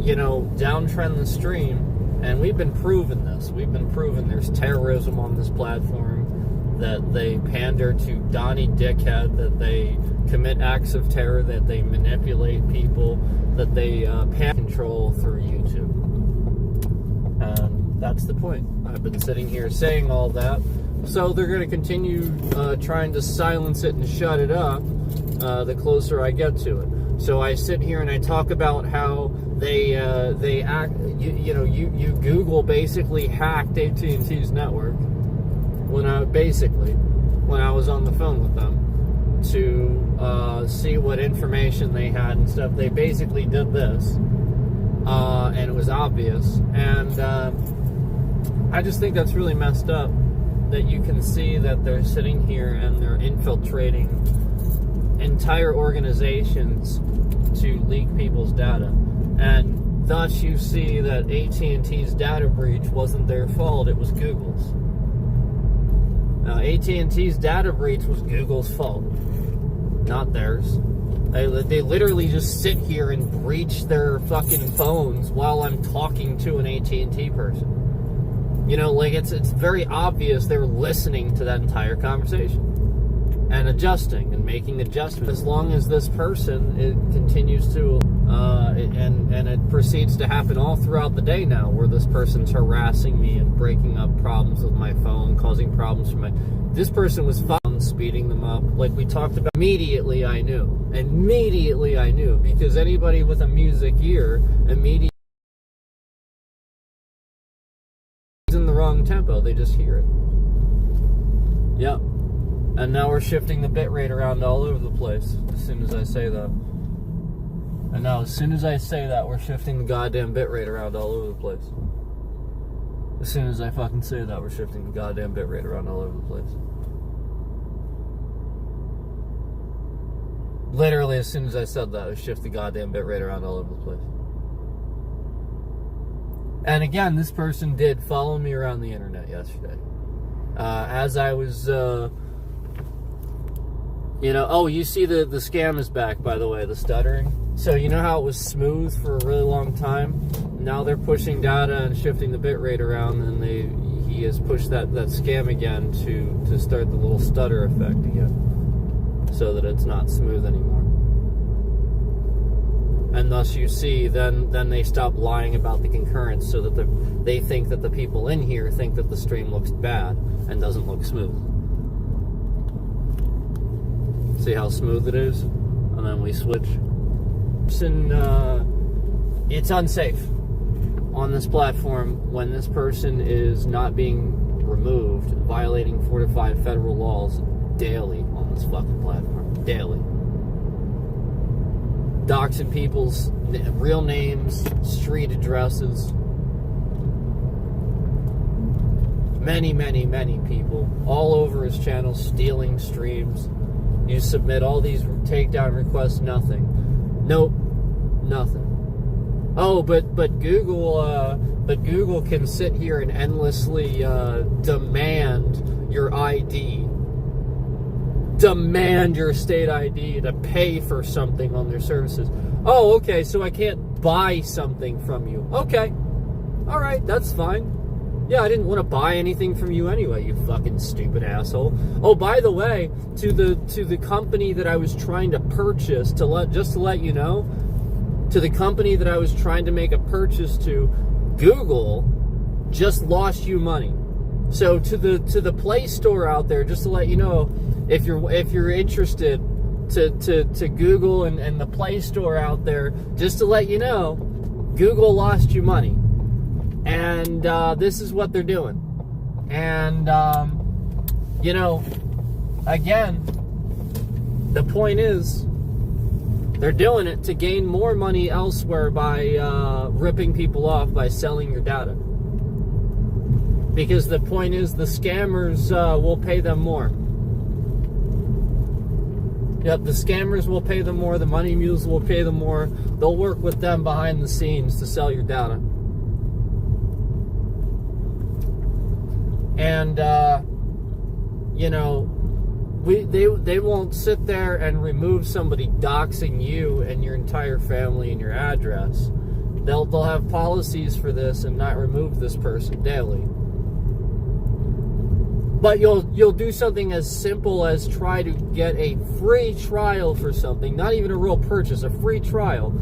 you know, downtrend the stream. And we've been proving this. We've been proving there's terrorism on this platform, that they pander to Donnie Dickhead, that they commit acts of terror, that they manipulate people, that they control through YouTube. And that's the point. I've been sitting here saying all that. So they're going to continue trying to silence it and shut it up the closer I get to it. So I sit here and I talk about how they act. You Google basically hacked AT&T's network when I was on the phone with them to see what information they had and stuff. They basically did this, and it was obvious. And I just think that's really messed up. That you can see that they're sitting here and they're infiltrating entire organizations to leak people's data, and thus you see that AT&T's data breach wasn't their fault, it was Google's. Now, AT&T's data breach was Google's fault, not theirs. They literally just sit here and breach their fucking phones while I'm talking to an AT&T person. You know, like, it's very obvious they're listening to that entire conversation and adjusting and making adjustments. As long as this person, it continues to, and it proceeds to happen all throughout the day now, where this person's harassing me and breaking up problems with my phone, causing problems for my... This person was speeding them up, like we talked about. Immediately I knew, because anybody with a music ear immediately in the wrong tempo, they just hear it. Yep. And now we're shifting the bitrate around all over the place as soon as I say that. And now as soon as I say that, we're shifting the goddamn bitrate around all over the place. As soon as I fucking say that, we're shifting the goddamn bitrate around all over the place. Literally, as soon as I said that, I shift the goddamn bitrate around all over the place. And again, this person did follow me around the internet yesterday. As I was, oh, you see the scam is back, by the way, the stuttering. So you know how it was smooth for a really long time? Now they're pushing data and shifting the bitrate around, and he has pushed that scam again to start the little stutter effect again, so that it's not smooth anymore. And thus you see, then they stop lying about the concurrence, so that they think that the people in here think that the stream looks bad and doesn't look smooth. See how smooth it is? And then we switch. It's unsafe on this platform when this person is not being removed, violating 4 to 5 federal laws daily on this fucking platform. Daily. Doxing people's real names, street addresses. Many, many, many people all over his channel stealing streams. You submit all these takedown requests, nothing. Nope, nothing. Oh, but Google can sit here and endlessly demand your ID. Demand your state ID to pay for something on their services. Oh, okay, so I can't buy something from you. Okay. All right, that's fine. Yeah, I didn't want to buy anything from you anyway, you fucking stupid asshole. Oh, by the way, to the company that I was trying to purchase, to let you know, to the company that I was trying to make a purchase to, Google just lost you money. So to the Play Store out there, just to let you know, if you're interested, to Google and the Play Store out there, just to let you know, Google lost you money. And this is what they're doing. And, again, the point is, they're doing it to gain more money elsewhere by ripping people off by selling your data. Because the point is, the scammers will pay them more. Yep, the scammers will pay them more, the money mules will pay them more. They'll work with them behind the scenes to sell your data. And, they won't sit there and remove somebody doxing you and your entire family and your address. They'll have policies for this and not remove this person daily. But you'll do something as simple as try to get a free trial for something, not even a real purchase, a free trial.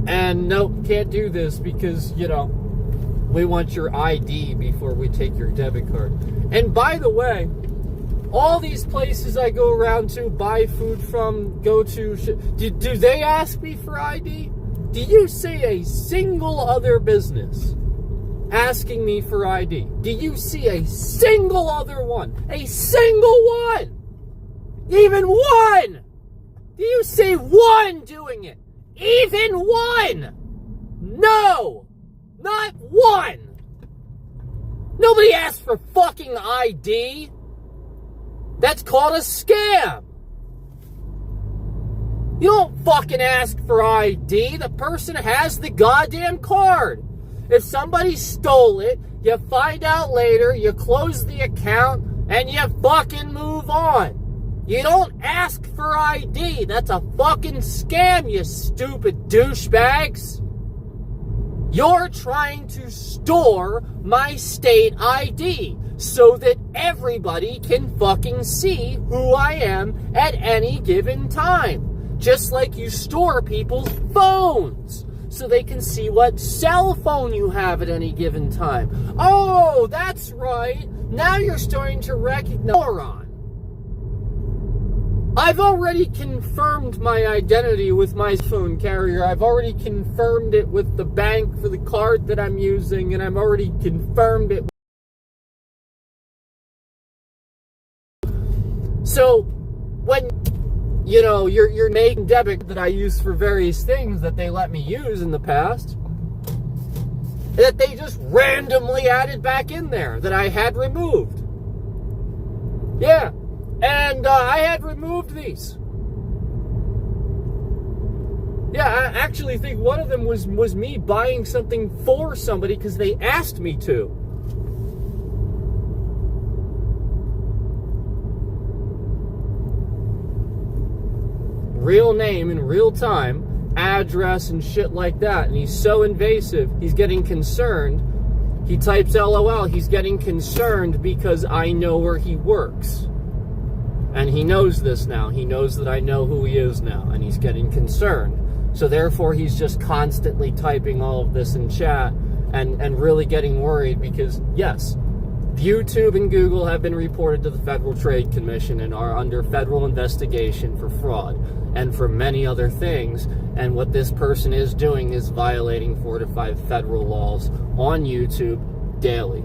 And nope, can't do this because, we want your ID before we take your debit card. And by the way, all these places I go around to, buy food from, go to, do they ask me for ID? Do you see a single other business asking me for ID? Do you see a single other one? A single one! Even one! Do you see one doing it? Even one! No! Not one! Nobody asks for fucking ID! That's called a scam! You don't fucking ask for ID. The person has the goddamn card. If somebody stole it, you find out later, you close the account, and you fucking move on. You don't ask for ID. That's a fucking scam, you stupid douchebags. You're trying to store my state ID so that everybody can fucking see who I am at any given time. Just like you store people's phones so they can see what cell phone you have at any given time. Oh, that's right. Now you're starting to recognize moron. I've already confirmed my identity with my phone carrier. I've already confirmed it with the bank for the card that I'm using, and I've already confirmed it. So, when, you're making debit that I use for various things that they let me use in the past, that they just randomly added back in there that I had removed. Yeah. And I had removed these. Yeah, I actually think one of them was me buying something for somebody because they asked me to. Real name in real time, address and shit like that. And he's so invasive, he's getting concerned. He types LOL, he's getting concerned because I know where he works. And he knows this now. He knows that I know who he is now, and he's getting concerned. So therefore, he's just constantly typing all of this in chat and really getting worried because, yes, YouTube and Google have been reported to the Federal Trade Commission and are under federal investigation for fraud and for many other things. And what this person is doing is violating 4 to 5 federal laws on YouTube daily.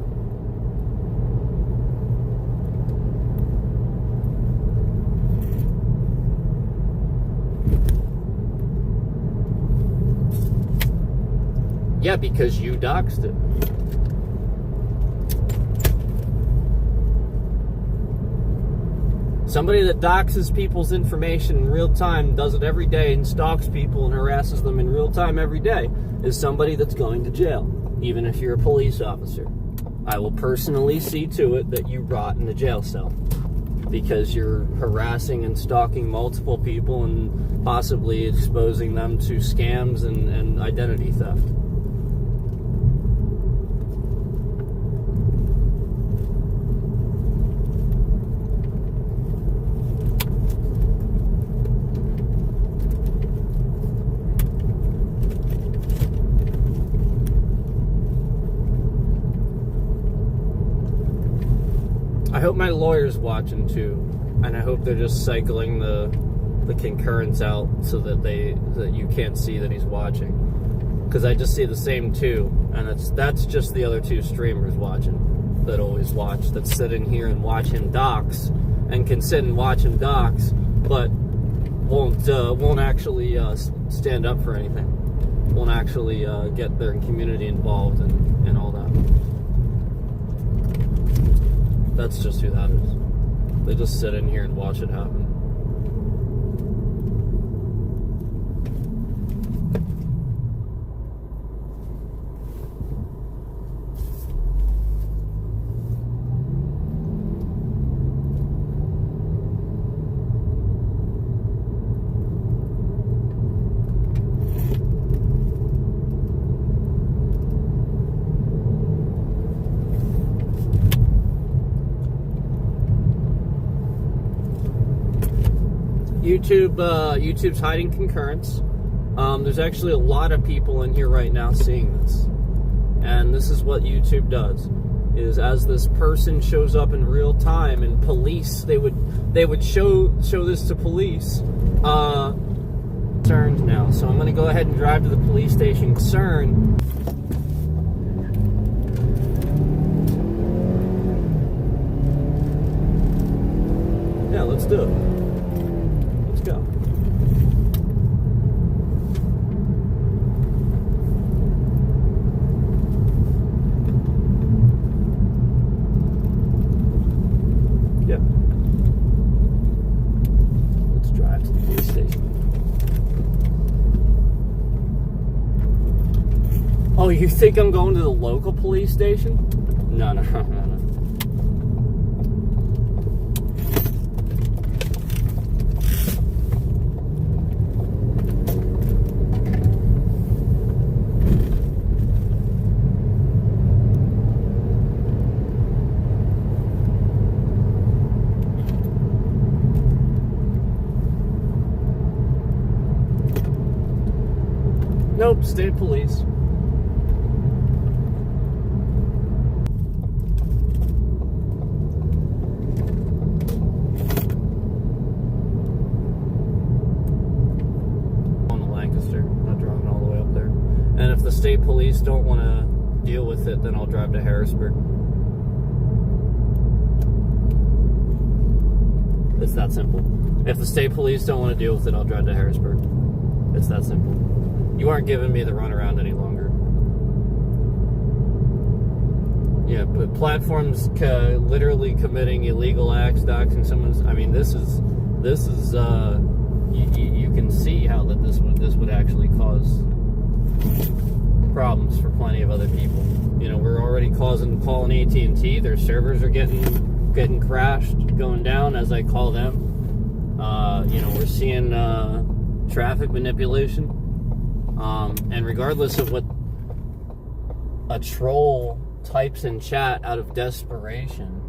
Yeah, because you doxed it. Somebody that doxes people's information in real time, does it every day, and stalks people and harasses them in real time every day, is somebody that's going to jail, even if you're a police officer. I will personally see to it that you rot in a jail cell because you're harassing and stalking multiple people and possibly exposing them to scams and identity theft. I hope my lawyer's watching too, and I hope they're just cycling the concurrence out so that you can't see that he's watching. Because I just see the same two, and that's just the other two streamers watching. that always watch, that sit in here and watch him dox, and can sit and watch him dox, but won't actually stand up for anything. Won't actually get their community involved and all that. That's just who that is. They just sit in here and watch it happen. YouTube's hiding concurrence. There's actually a lot of people in here right now seeing this, and this is what YouTube does: is as this person shows up in real time, and police they would show this to police. Concerned now, so I'm going to go ahead and drive to the police station. Concerned. Yeah, let's do it. Go. Yeah. Let's drive to the police station. Oh, you think I'm going to the local police station? No. Nope, state police. Going to Lancaster, not driving all the way up there. And if the state police don't want to deal with it, then I'll drive to Harrisburg. It's that simple. If the state police don't want to deal with it, I'll drive to Harrisburg. It's that simple. You aren't giving me the runaround any longer. Yeah, but platforms literally committing illegal acts, doxing someone's. I mean, this is. You can see how that this would actually cause problems for plenty of other people. You know, we're already calling AT&T. Their servers are getting crashed, going down as I call them. You know, we're seeing traffic manipulation. And regardless of what a troll types in chat out of desperation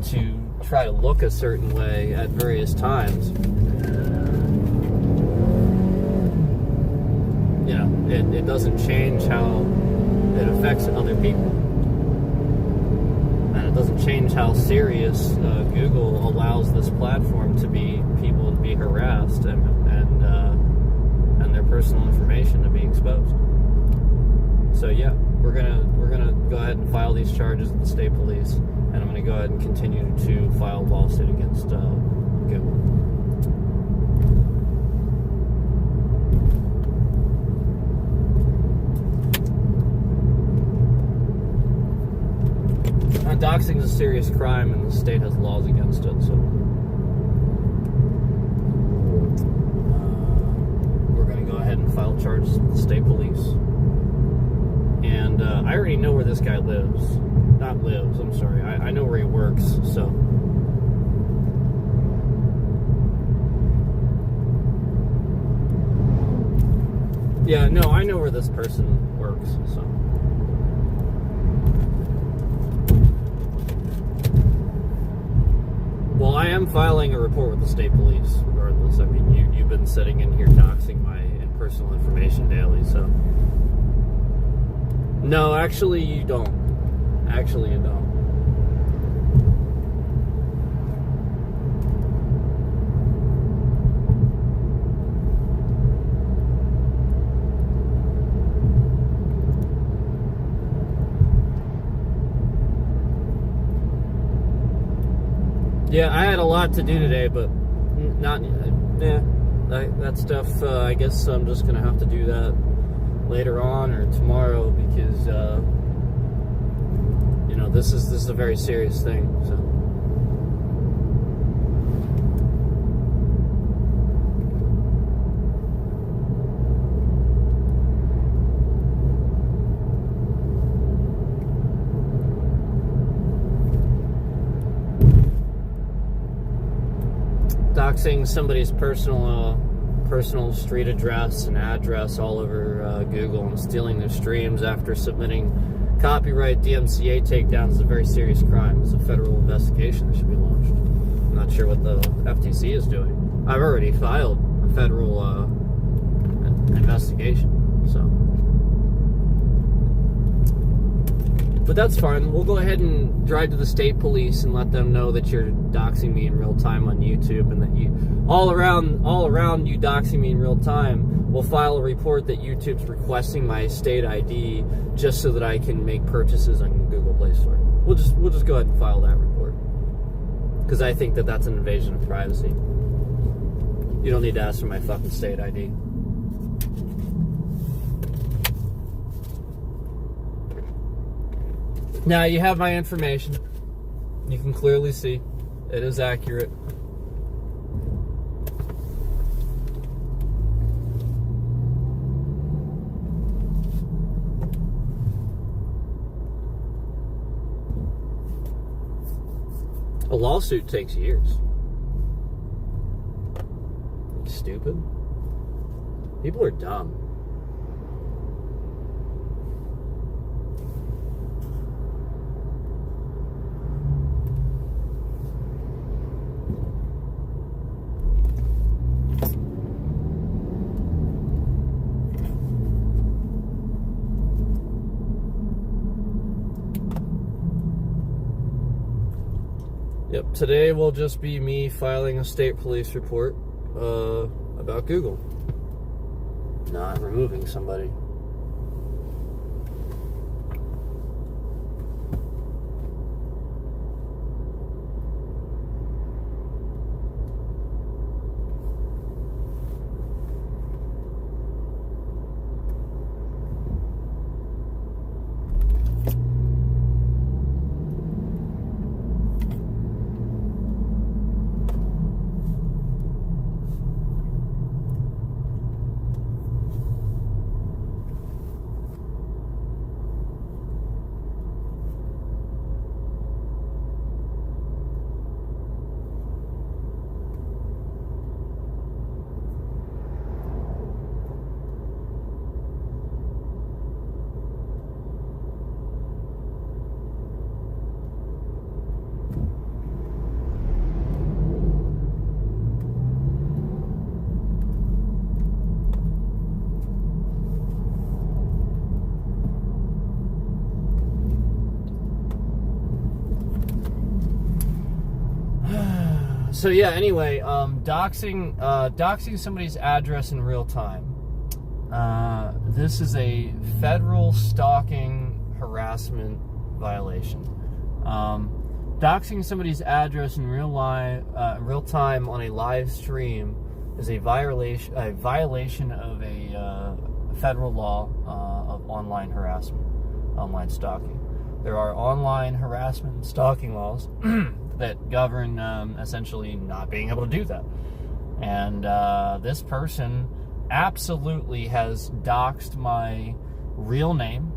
to try to look a certain way at various times, you know, it doesn't change how it affects other people. And it doesn't change how serious Google allows this platform to be people to be harassed and their personal information to be exposed. So yeah, we're gonna go ahead and file these charges with the state police, and I'm gonna go ahead and continue to file a lawsuit against Google. Doxing is a serious crime, and the state has laws against it. So. And file charges with the state police. And I already know where this guy lives. Not lives, I'm sorry. I know where he works, so. Yeah, no, I know where this person works, so. Well, I am filing a report with the state police, regardless. I mean, you've been sitting in here doxing my personal information daily, so. No, actually you don't. Actually you don't. Yeah, I had a lot to do today, but not. Yeah, that stuff. I guess I'm just gonna have to do that later on or tomorrow because you know this is a very serious thing. So. Doxing somebody's personal street address and address all over Google and stealing their streams after submitting copyright DMCA takedowns is a very serious crime. It's a federal investigation that should be launched. I'm not sure what the FTC is doing. I've already filed a federal investigation, so. But that's fine. We'll go ahead and drive to the state police and let them know that you're doxing me in real time on YouTube, and that you all around you doxing me in real time. We'll file a report that YouTube's requesting my state ID just so that I can make purchases on Google Play Store. We'll just go ahead and file that report because I think that that's an invasion of privacy. You don't need to ask for my fucking state ID. Now you have my information. You can clearly see it is accurate. A lawsuit takes years. Stupid. People are dumb. Yep, today will just be me filing a state police report about Google not removing somebody. So yeah, anyway, doxing somebody's address in real time. This is a federal stalking harassment violation. Doxing somebody's address in real time on a live stream is a violation of a federal law of online harassment, online stalking. There are online harassment and stalking laws that govern essentially not being able to do that. And this person absolutely has doxed my real name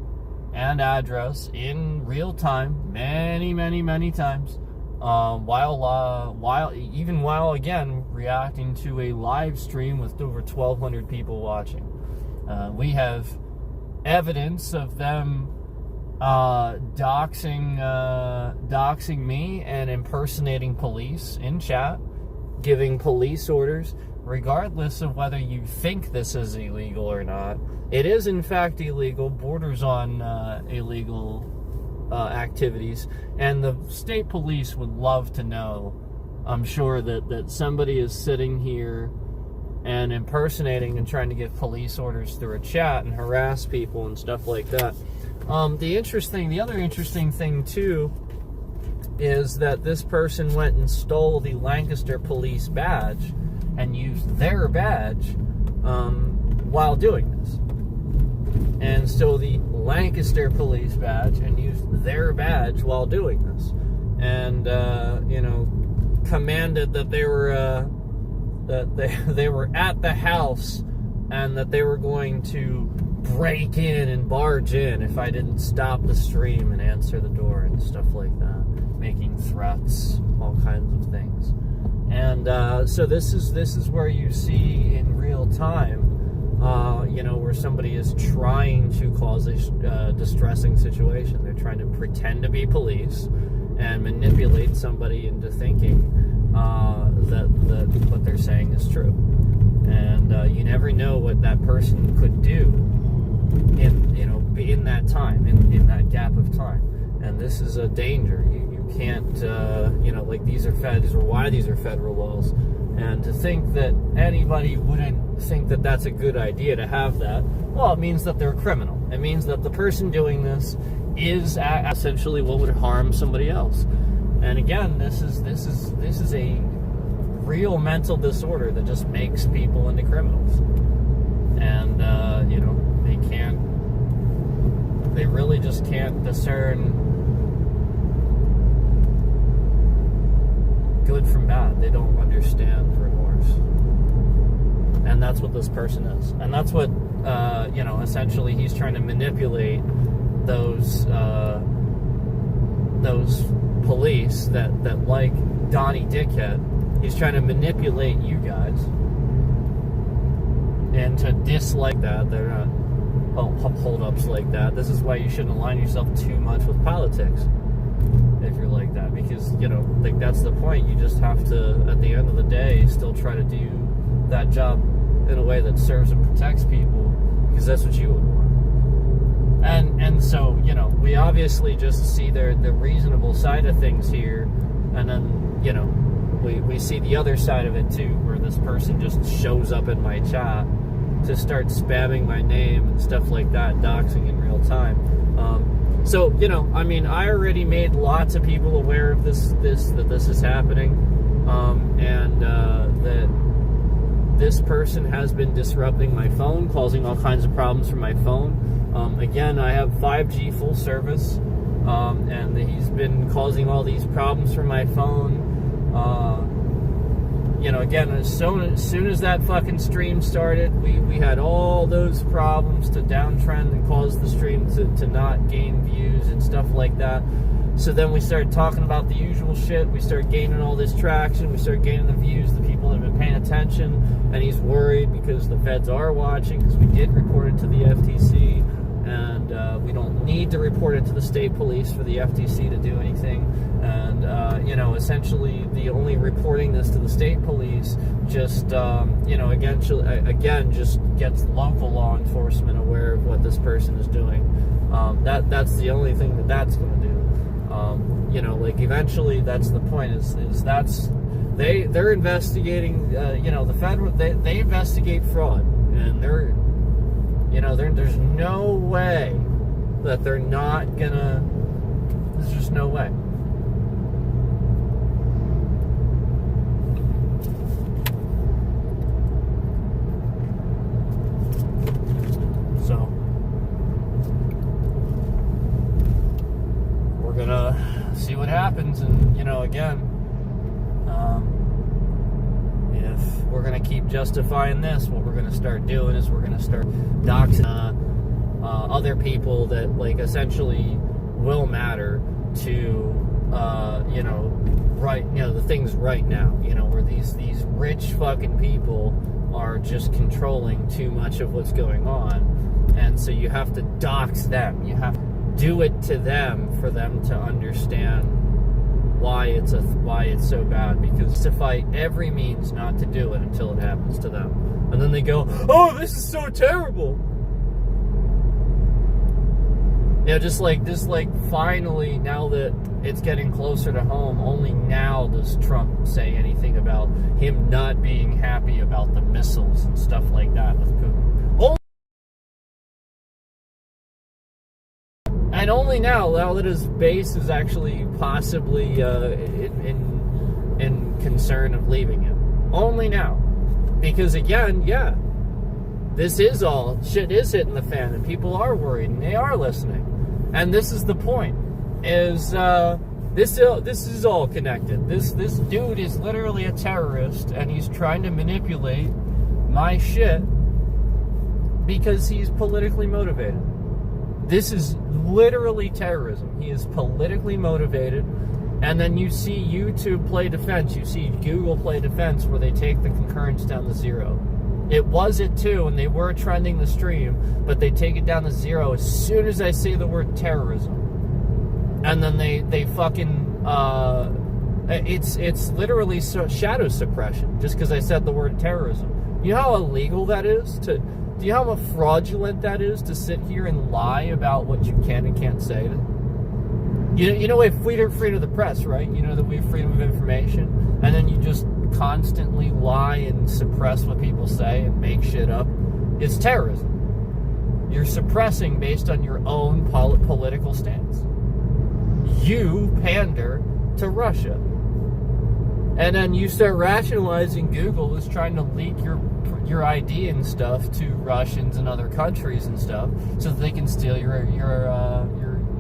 and address in real time many times, while again reacting to a live stream with over 1,200 people watching. We have evidence of them doxing me and impersonating police in chat, giving police orders, regardless of whether you think this is illegal or not. It is in fact illegal, borders on illegal activities, and the state police would love to know, I'm sure, that somebody is sitting here and impersonating and trying to give police orders through a chat and harass people and stuff like that. The other interesting thing too is that this person went and stole the Lancaster police badge and used their badge while doing this. And stole the Lancaster police badge and used their badge while doing this. And, commanded that they were, they were at the house and that they were going to break in and barge in if I didn't stop the stream and answer the door and stuff like that, making threats, all kinds of things. And so this is where you see in real time, where somebody is trying to cause a distressing situation. They're trying to pretend to be police and manipulate somebody into thinking that what they're saying is true. And you never know what that person could do in that time, in that gap of time. And this is a danger. You can't, these are why these are federal laws. And to think that anybody wouldn't think that that's a good idea to have that, well, it means that they're a criminal. It means that the person doing this is essentially what would harm somebody else. And again, this is a real mental disorder that just makes people into criminals. And they really just can't discern good from bad. They don't understand remorse. And that's what this person is. And that's what, essentially he's trying to manipulate those police that like Donnie Dickhead. He's trying to manipulate you guys and to dislike that. They're not hold-ups like that. This is why you shouldn't align yourself too much with politics if you're like that, because that's the point. You just have to, at the end of the day, still try to do that job in a way that serves and protects people, because that's what you would want. And so we obviously just see the reasonable side of things here, and then we see the other side of it too, where this person just shows up in my chat to start spamming my name and stuff like that, doxing in real time. I already made lots of people aware of that this is happening, and that this person has been disrupting my phone, causing all kinds of problems for my phone. Again, I have 5G full service, and he's been causing all these problems for my phone. Again, as soon as that fucking stream started, we had all those problems to downtrend and cause the stream to not gain views and stuff like that. So then we started talking about the usual shit. We started gaining all this traction. We started gaining the views. The people have been paying attention. And he's worried because the feds are watching, because we did report it to the FTC. And we don't need to report it to the state police for the FTC to do anything. And, essentially the only reporting this to the state police just, again, just gets local law enforcement aware of what this person is doing. That's the only thing that's going to do. Eventually that's the point, is that's, they're investigating, the federal, they investigate fraud, and there's no way that they're not gonna, there's just no way. So, we're gonna see what happens, and, again, if we're going to keep justifying this, what we're going to start doing is we're going to start doxing other people that, essentially will matter to, the things right now, where these rich fucking people are just controlling too much of what's going on. And so you have to dox them. You have to do it to them for them to understand why it's so bad, because to fight every means not to do it until it happens to them. And then they go, oh, this is so terrible. Just finally, now that it's getting closer to home, only now does Trump say anything about him not being happy about the missiles and stuff like that with Putin. And only now that his base is actually possibly in concern of leaving him. Only now. Because again, yeah, this is all, shit is hitting the fan, and people are worried, and they are listening. And this is the point, is this is all connected. This dude is literally a terrorist, and he's trying to manipulate my shit because he's politically motivated. This is literally terrorism. He is politically motivated. And then you see YouTube play defense. You see Google play defense, where they take the concurrence down to 0. It was it too, and they were trending the stream, but they take it down to 0 as soon as I say the word terrorism. And then they fucking it's literally shadow suppression just because I said the word terrorism. You know how illegal that is? Do you know how fraudulent that is to sit here and lie about what you can and can't say? You know we have freedom of the press, right? You know that we have freedom of information, and then you just constantly lie and suppress what people say and make shit up. It's terrorism. You're suppressing based on your own political stance. You pander to Russia. And then you start rationalizing Google is trying to leak your ID and stuff to Russians and other countries and stuff, so that they can steal your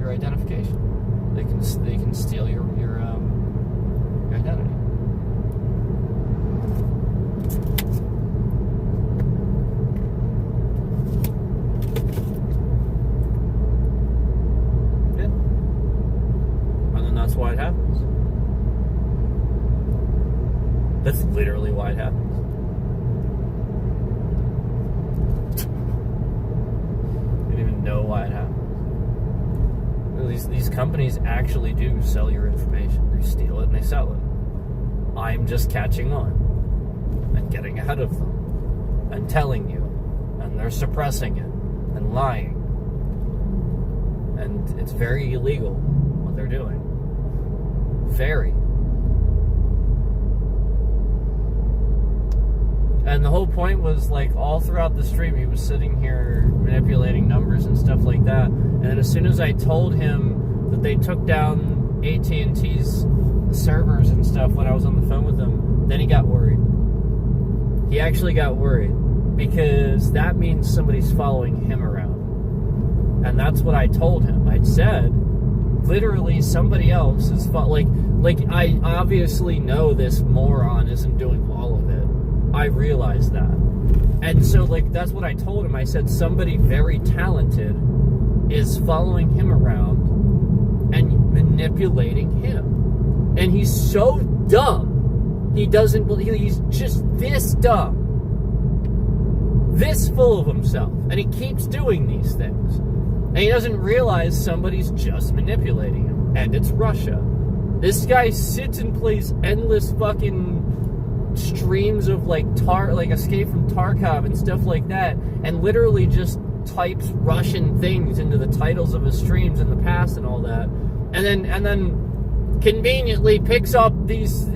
identification. They can steal your identity. Yeah. And then that's why it happens. That's literally why it happens. I didn't even know why it happens. These companies actually do sell your information. They steal it and they sell it. I'm just catching on and getting ahead of them and telling you, and they're suppressing it and lying. And it's very illegal what they're doing. Very. And the whole point was, like, all throughout the stream, he was sitting here manipulating numbers and stuff like that. And then as soon as I told him that they took down AT&T's servers and stuff when I was on the phone with him, then he got worried. He actually got worried because that means somebody's following him around. And that's what I told him. I'd said, literally, somebody else is like I obviously know this moron isn't doing all of it. I realize that. And so, like, that's what I told him. I said somebody very talented is following him around and manipulating him. And he's so dumb. He doesn't believe, he's just this dumb. This full of himself. And he keeps doing these things. And he doesn't realize somebody's just manipulating him. And it's Russia. This guy sits and plays endless fucking streams of like Escape from Tarkov and stuff like that, and literally just types Russian things into the titles of his streams in the past and all that, and then conveniently picks up these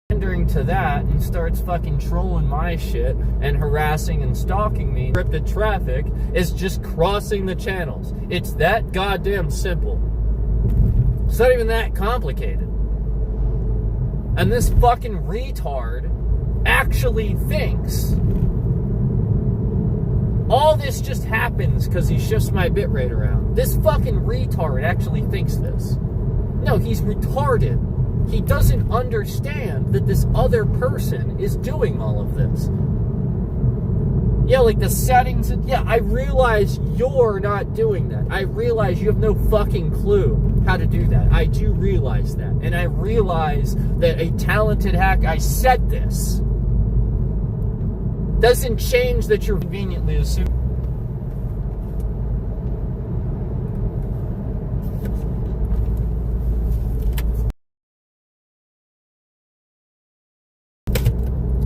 pandering to that and starts fucking trolling my shit and harassing and stalking me. Encrypted traffic is just crossing the channels. It's that goddamn simple. It's not even that complicated. And this fucking retard actually thinks all this just happens because he shifts my bitrate around. This fucking retard actually thinks this. No, he's retarded. He doesn't understand that this other person is doing all of this. Yeah, like the settings. Yeah, I realize you're not doing that. I realize you have no fucking clue how to do that. I do realize that. And I realize that a talented hacker, I said this, doesn't change that you're conveniently assuming.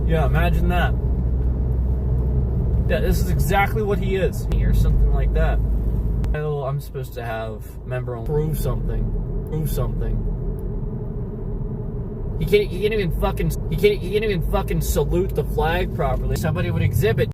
Yeah, imagine that. Yeah, this is exactly what he is. Or something like that. Oh, I'm supposed to have member on prove something. He can't even fucking salute the flag properly. Somebody would exhibit